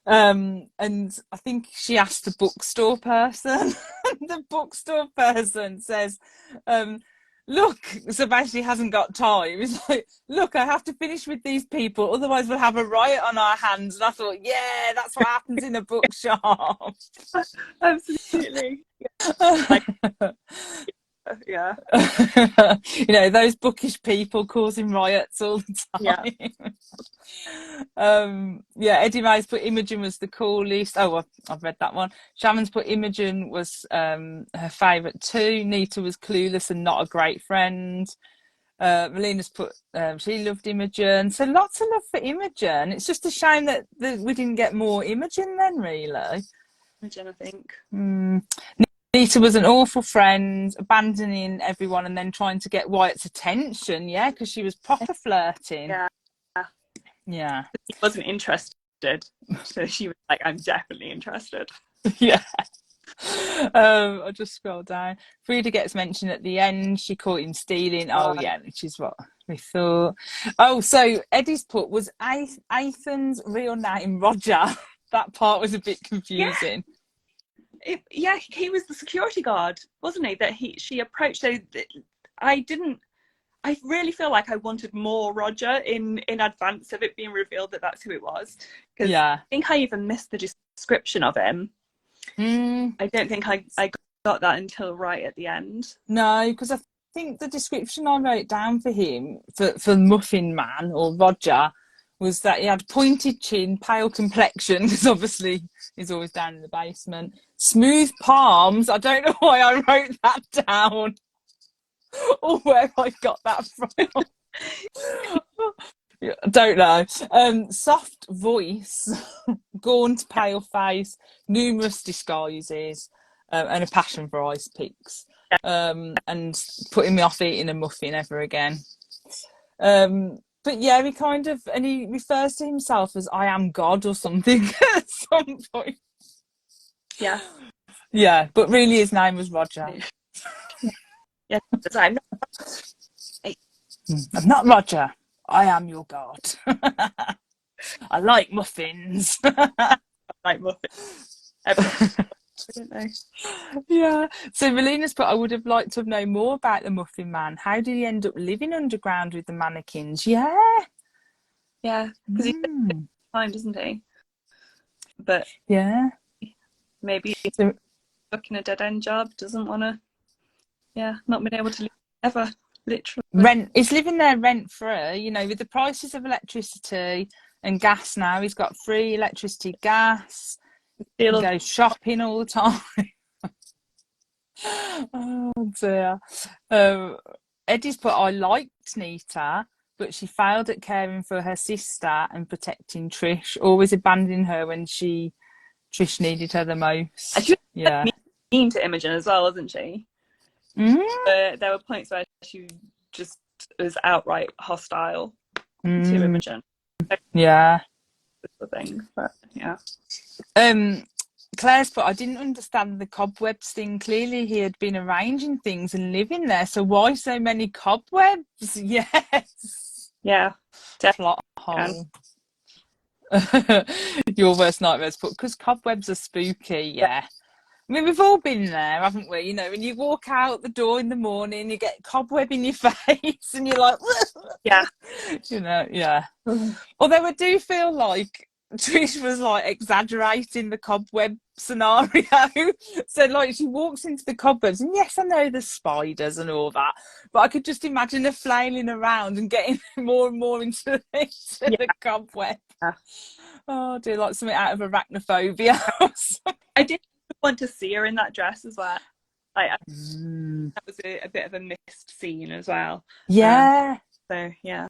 And I think she asked the bookstore person. The bookstore person says, look, so basically hasn't got time. It's like, look, I have to finish with these people, otherwise we'll have a riot on our hands. And I thought, yeah, that's what happens in a bookshop. Absolutely. Yeah. You know, those bookish people causing riots all the time. Yeah. Eddie May's put Imogen was the coolest. Oh, I've read that one. Shaman's put Imogen was her favourite too. Nita was clueless and not a great friend. Melina's put she loved Imogen. So lots of love for Imogen. It's just a shame that we didn't get more Imogen then, really. Imogen, I think. Nita was an awful friend, abandoning everyone and then trying to get Wyatt's attention, yeah, because she was proper flirting. Yeah. He wasn't interested, so she was like, I'm definitely interested. Yeah. I just scrolled down. Frida gets mentioned at the end. She caught him stealing. Oh, yeah, which is what we thought. Oh, so Eddie's put was Ethan's real name Roger. That part was a bit confusing. Yeah, he was the security guard, wasn't he? That she approached. So I really feel like I wanted more Roger in advance of it being revealed that that's who it was. Because I think I even missed the description of him. I don't think I got that until right at the end. No, because I think the description I wrote down for him, for Muffin Man or Roger, was that he had pointed chin, pale complexion, because obviously he's always down in the basement. Smooth palms. I don't know why I wrote that down or where I got that from. I don't know. Soft voice, gaunt, pale face, numerous disguises, and a passion for ice picks. And putting me off eating a muffin ever again. But yeah, he refers to himself as I am God or something at some point. Yeah. Yeah, but really his name was Roger. Yeah, I'm not Roger. I am your God. I like muffins. I like muffins. Yeah. So Melina's put, I would have liked to have known more about the Muffin Man. How did he end up living underground with the mannequins? Yeah. Yeah, because he's fine, doesn't he? But yeah, maybe he's working a dead-end job, doesn't want to, not been able to leave ever, literally. He's living there rent-free, you know, with the prices of electricity and gas now. He's got free electricity, gas. He goes shopping all the time. Oh dear. Eddie's put, I liked Nita, but she failed at caring for her sister and protecting Trish, always abandoning her when Trish needed her the most. And she was mean to Imogen as well, wasn't she? There were points where she just was outright hostile to Imogen. Yeah. the things, but yeah. Claire's put, I didn't understand the cobwebs thing. Clearly he had been arranging things and living there, so why so many cobwebs? Yes. Yeah. Plot hole. Your worst nightmares put, because cobwebs are spooky. Yeah. I mean, we've all been there, haven't we? You know, when you walk out the door in the morning, you get cobweb in your face and you're like, Yeah. you know, yeah. Although I do feel like Trish was like exaggerating the cobweb scenario. So like she walks into the cobwebs, and yes, I know there's spiders and all that, but I could just imagine her flailing around and getting more and more into the cobweb. Yeah. Oh dear, like something out of arachnophobia or something. I did want to see her in that dress as well. Like, that was a bit of a missed scene as well. Yeah. So yeah.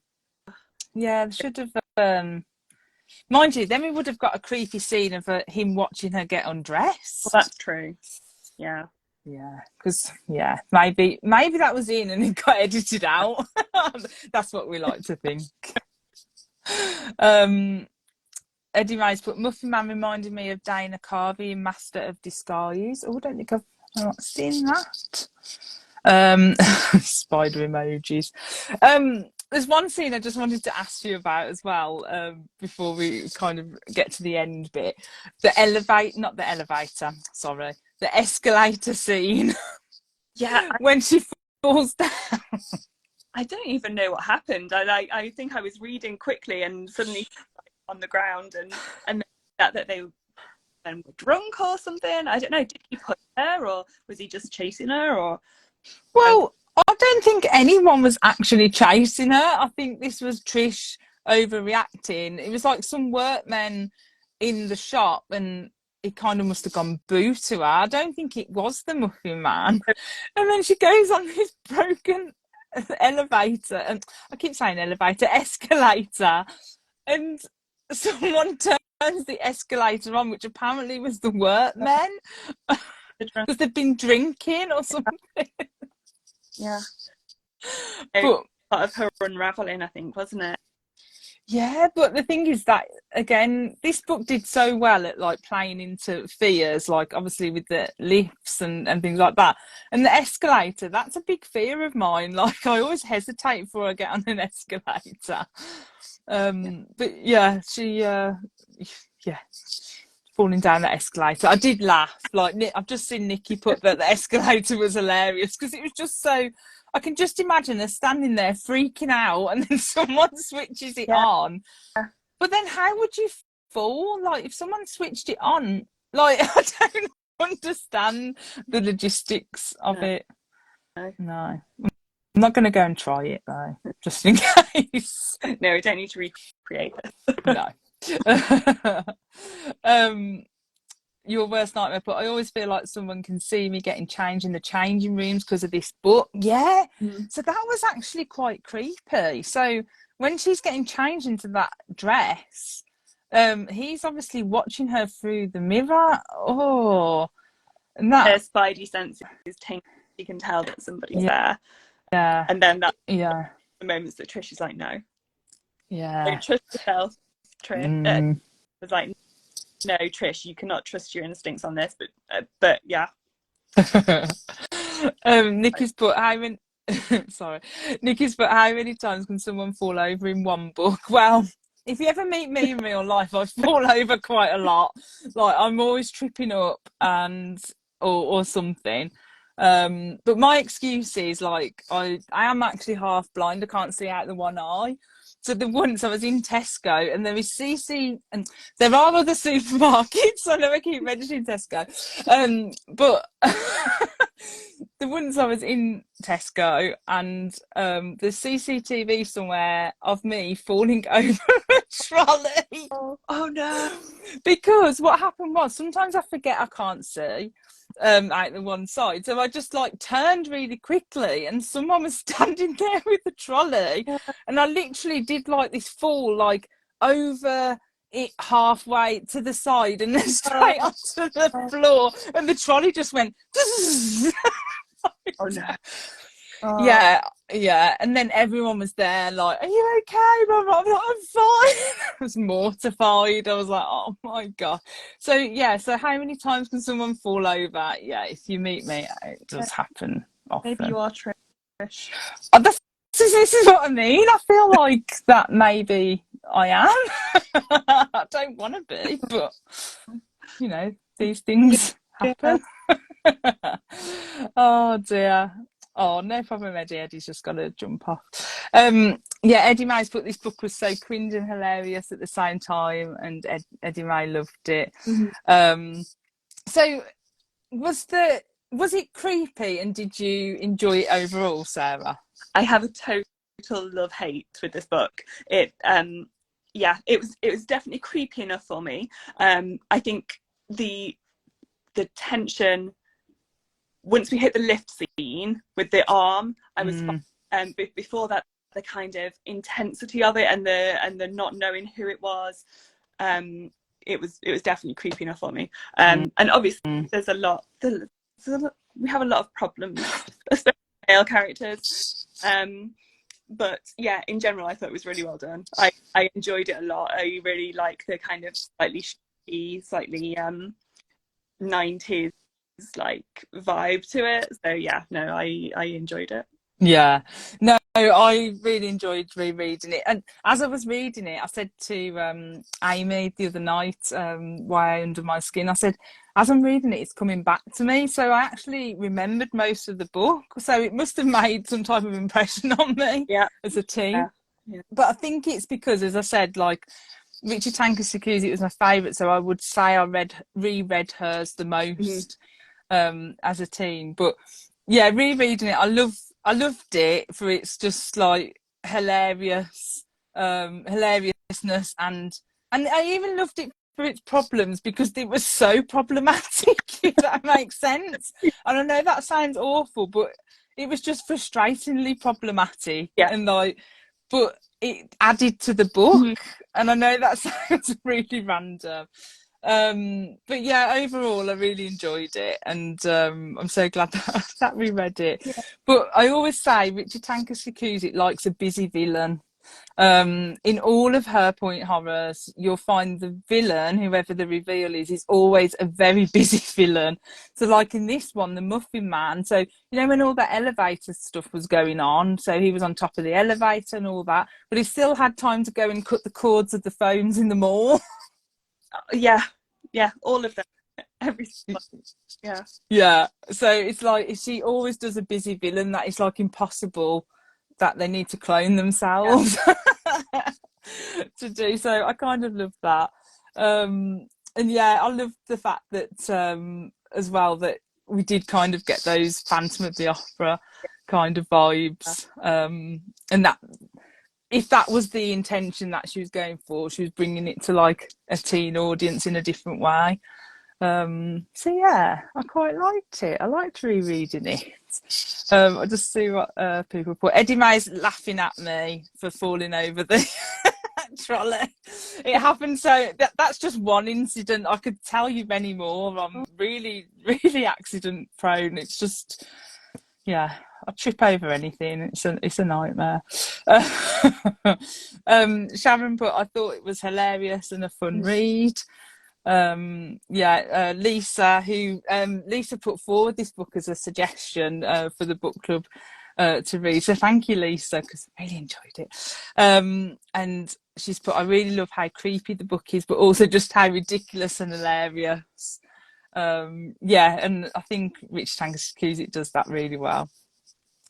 Yeah, they should have. Mind you, then we would have got a creepy scene of him watching her get undressed. Well, that's true. Yeah. Yeah, because maybe that was in and it got edited out. That's what we like to think. Eddie Ray's put, Muffin Man reminded me of Dana Carvey in Master of Disguise. Oh, I don't think I've not seen that. Spider emojis. There's one scene I just wanted to ask you about as well, before we kind of get to the end bit. The escalator scene. Yeah. When she falls down. I don't even know what happened. I think I was reading quickly and suddenly on the ground and that they were drunk or something. I don't know. Did he put her, or was he just chasing her? Or well, I don't think anyone was actually chasing her. I think this was Trish overreacting. It was like some workmen in the shop, and it kind of must have gone boo to her. I don't think it was the Muffin Man. And then she goes on this broken elevator, and I keep saying elevator, escalator, and someone turns the escalator on, which apparently was the workmen, because they've been drinking or something. Yeah. But part of her unraveling, I think, wasn't it? yeah, but the thing is that, again, this book did so well at like playing into fears, like obviously with the lifts and things like that. And the escalator, that's a big fear of mine. Like I always hesitate before I get on an escalator. But yeah, she falling down that escalator. I did laugh. Like I've just seen Nikki put that the escalator was hilarious because it was just so. I can just imagine her standing there freaking out, and then someone switches it on. But then, how would you fall? Like if someone switched it on, like I don't understand the logistics of it. No. I'm not going to go and try it though, just in case. No, we don't need to recreate it. No. Your worst nightmare, but I always feel like someone can see me getting changed in the changing rooms because of this book. Yeah. So that was actually quite creepy. So when she's getting changed into that dress, he's obviously watching her through the mirror. Oh, and that her spidey sense is tainted. She can tell that somebody's there. Yeah. And then that the moments that Trish is like, no. Yeah. Don't trust yourself, Trish. Was like, no, Trish, you cannot trust your instincts on this. But yeah. Nikki's put how many Nikki's put how many times can someone fall over in one book? Well, if you ever meet me in real life, I fall over quite a lot. Like I'm always tripping up and or something. But my excuse is like I am actually half blind. I can't see out the one eye. So once I was in Tesco, and there is CC, and there are other supermarkets. I know I keep mentioning Tesco, but the once I was in Tesco, and there's CCTV somewhere of me falling over a trolley. Oh no! Because what happened was sometimes I forget I can't see out the one side, so I just like turned really quickly, and someone was standing there with the trolley, and I literally did like this fall like over it halfway to the side and then straight onto the floor, and the trolley just went oh no. Yeah, and then everyone was there like, are you okay? I'm like, I'm fine. was mortified. I was like, oh my God. So yeah, so how many times can someone fall over? Yeah, if you meet me, it does happen Maybe you often. are Trish. Oh, this is what I mean. I feel like that maybe I am. I don't want to be, but you know, these things Yeah. happen. Oh dear. Oh, no problem, Eddie. Eddie's just got to jump off. Yeah, Eddie May's put this book was so cringe and hilarious at the same time, and Eddie May loved it. So was it creepy, and did you enjoy it overall, Sarah? I have a total love-hate with this book. Yeah, it was definitely creepy enough for me. I think the tension once we hit the lift scene with the arm, I was fine. Before that, the kind of intensity of it and the not knowing who it was, it was definitely creepy enough for me. And obviously there's a lot, we have a lot of problems, especially male characters. But yeah, in general, I thought it was really well done. I enjoyed it a lot. I really like the kind of slightly 90s like vibe to it. So yeah, no, I enjoyed it. Yeah, no, I really enjoyed rereading it. And as I was reading it, I said to Amy the other night, Why Under My Skin, I said, as I'm reading it, it's coming back to me. So I actually remembered most of the book. So it must have made some type of impression on me as a teen. Yeah. But I think it's because, as I said, like Richie Tankersley was my favourite. So I would say I reread hers the most as a teen. But yeah, rereading it, I loved it for its just like hilariousness, and I even loved it for its problems because it was so problematic, if that makes sense. And I know that sounds awful, but it was just frustratingly problematic, and like, but it added to the book. And I know that sounds really random. But yeah, overall I really enjoyed it, and I'm so glad that we read it. But I always say Richie Tankersley likes a busy villain. In all of her point horrors, you'll find the villain, whoever the reveal is always a very busy villain. So like in this one, the Muffin Man, so you know when all the elevator stuff was going on, so he was on top of the elevator and all that, but he still had time to go and cut the cords of the phones in the mall. Yeah, all of them. Yeah, so it's like she always does a busy villain that is like impossible, that they need to clone themselves to do. So I kind of love that. And yeah, I love the fact that as well that we did kind of get those Phantom of the Opera kind of vibes, and that if that was the intention that she was going for, she was bringing it to like a teen audience in a different way. So yeah, I quite liked it. I liked rereading it. I just see what people put. Eddie May's laughing at me for falling over the trolley. It happened, so that's just one incident. I could tell you many more. I'm really, really accident prone. It's just, yeah, I trip over anything. It's a nightmare. Sharon put, I thought it was hilarious and a fun read. Lisa, Lisa put forward this book as a suggestion for the book club to read. So thank you, Lisa, because I really enjoyed it. And she's put, I really love how creepy the book is, but also just how ridiculous and hilarious. And I think Rich Tankersley does that really well.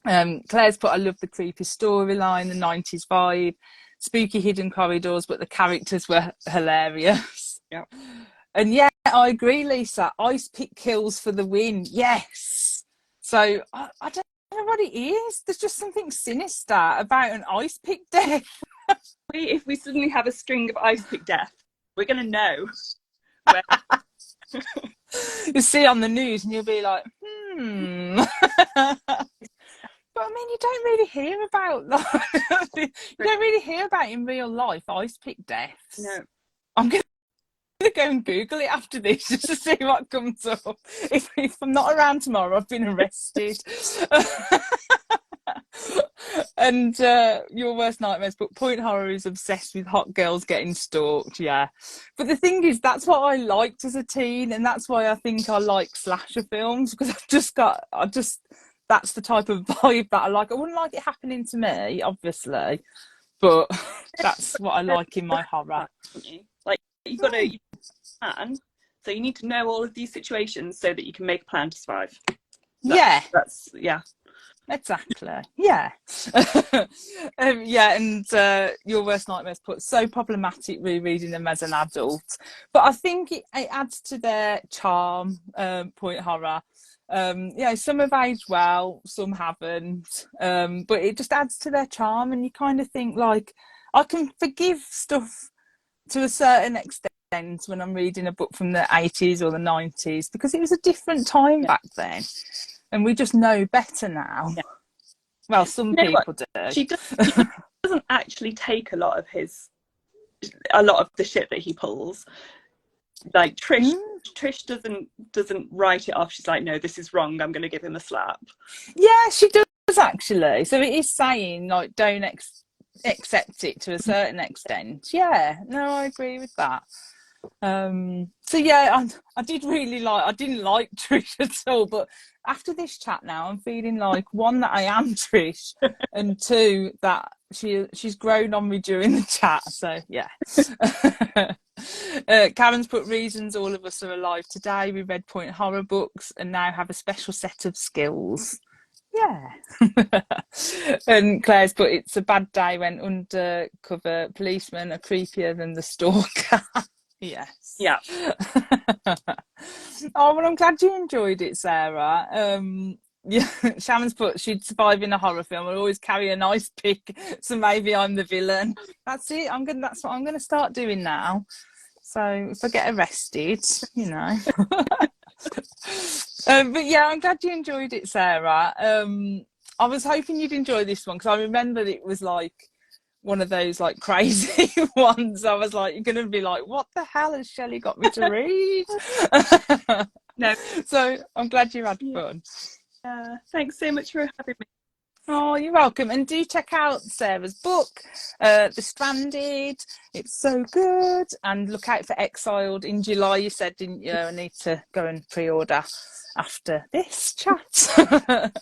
Claire's put, I love the creepy storyline, the 90s vibe, spooky hidden corridors, but the characters were hilarious. Yeah. And yeah, I agree, Lisa. Ice pick kills for the win. Yes. So I don't know what it is. There's just something sinister about an ice pick death. If we suddenly have a string of ice pick death, we're going to know where. You see on the news and you'll be like, But I mean, you don't really hear about that. You don't really hear about in real life ice pick deaths. No. I'm going to go and Google it after this just to see what comes up. If I'm not around tomorrow, I've been arrested. And Your Worst Nightmares, but Point Horror is obsessed with hot girls getting stalked, yeah. But the thing is, that's what I liked as a teen, and that's why I think I like slasher films, because that's the type of vibe that I like. I wouldn't like it happening to me, obviously, but that's what I like in my horror. Like, you've got to plan, so you need to know all of these situations so that you can make a plan to survive. That's Exactly. Yeah. Yeah, and Your Worst Nightmares put so problematic rereading them as an adult. But I think it adds to their charm, Point Horror. Yeah, some have aged well, some haven't. But it just adds to their charm, and you kind of think like, I can forgive stuff to a certain extent when I'm reading a book from the 80s or the 90s, because it was a different time back then. And we just know better now. Yeah. Well, some people do. She doesn't actually take a lot of the shit that he pulls. Like Trish doesn't write it off. She's like, no, this is wrong. I'm going to give him a slap. Yeah, she does actually. So it is saying like, don't accept it to a certain extent. Yeah, no, I agree with that. So yeah, I didn't like Trish at all, but after this chat now, I'm feeling like, one, that I am Trish, and two, that she's grown on me during the chat. So yeah. Karen's put, reasons all of us are alive today. We read Point Horror books and now have a special set of skills. Yeah. And Claire's put, it's a bad day when undercover policemen are creepier than the stalker. Yes. Yeah. Oh, well, I'm glad you enjoyed it, Sarah. Yeah, Shannon's put, she'd survive in a horror film. I'll always carry a nice pick, so maybe I'm the villain. That's it. That's what I'm gonna start doing now. So if I get arrested, you know. But yeah, I'm glad you enjoyed it, Sarah. I was hoping you'd enjoy this one, because I remembered it was like one of those like crazy ones. I was like, you're gonna be like, what the hell has Shelley got me to read? No. So I'm glad you had fun. Thanks so much for having me. Oh, you're welcome. And do check out Sarah's book, The Stranded. It's so good. And look out for Exiled in July, you said, didn't you? I need to go and pre-order after this chat.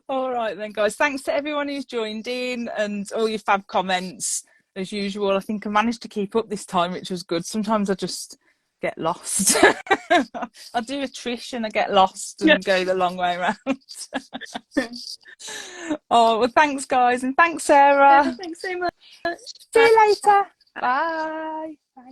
All right then, guys. Thanks to everyone who's joined in and all your fab comments as usual. I think I managed to keep up this time, which was good. Sometimes I just get lost. I do a Trish and I get lost and go the long way around. Oh, well, thanks, guys, and thanks, Sarah. Thanks so much. See you later. Bye. Bye.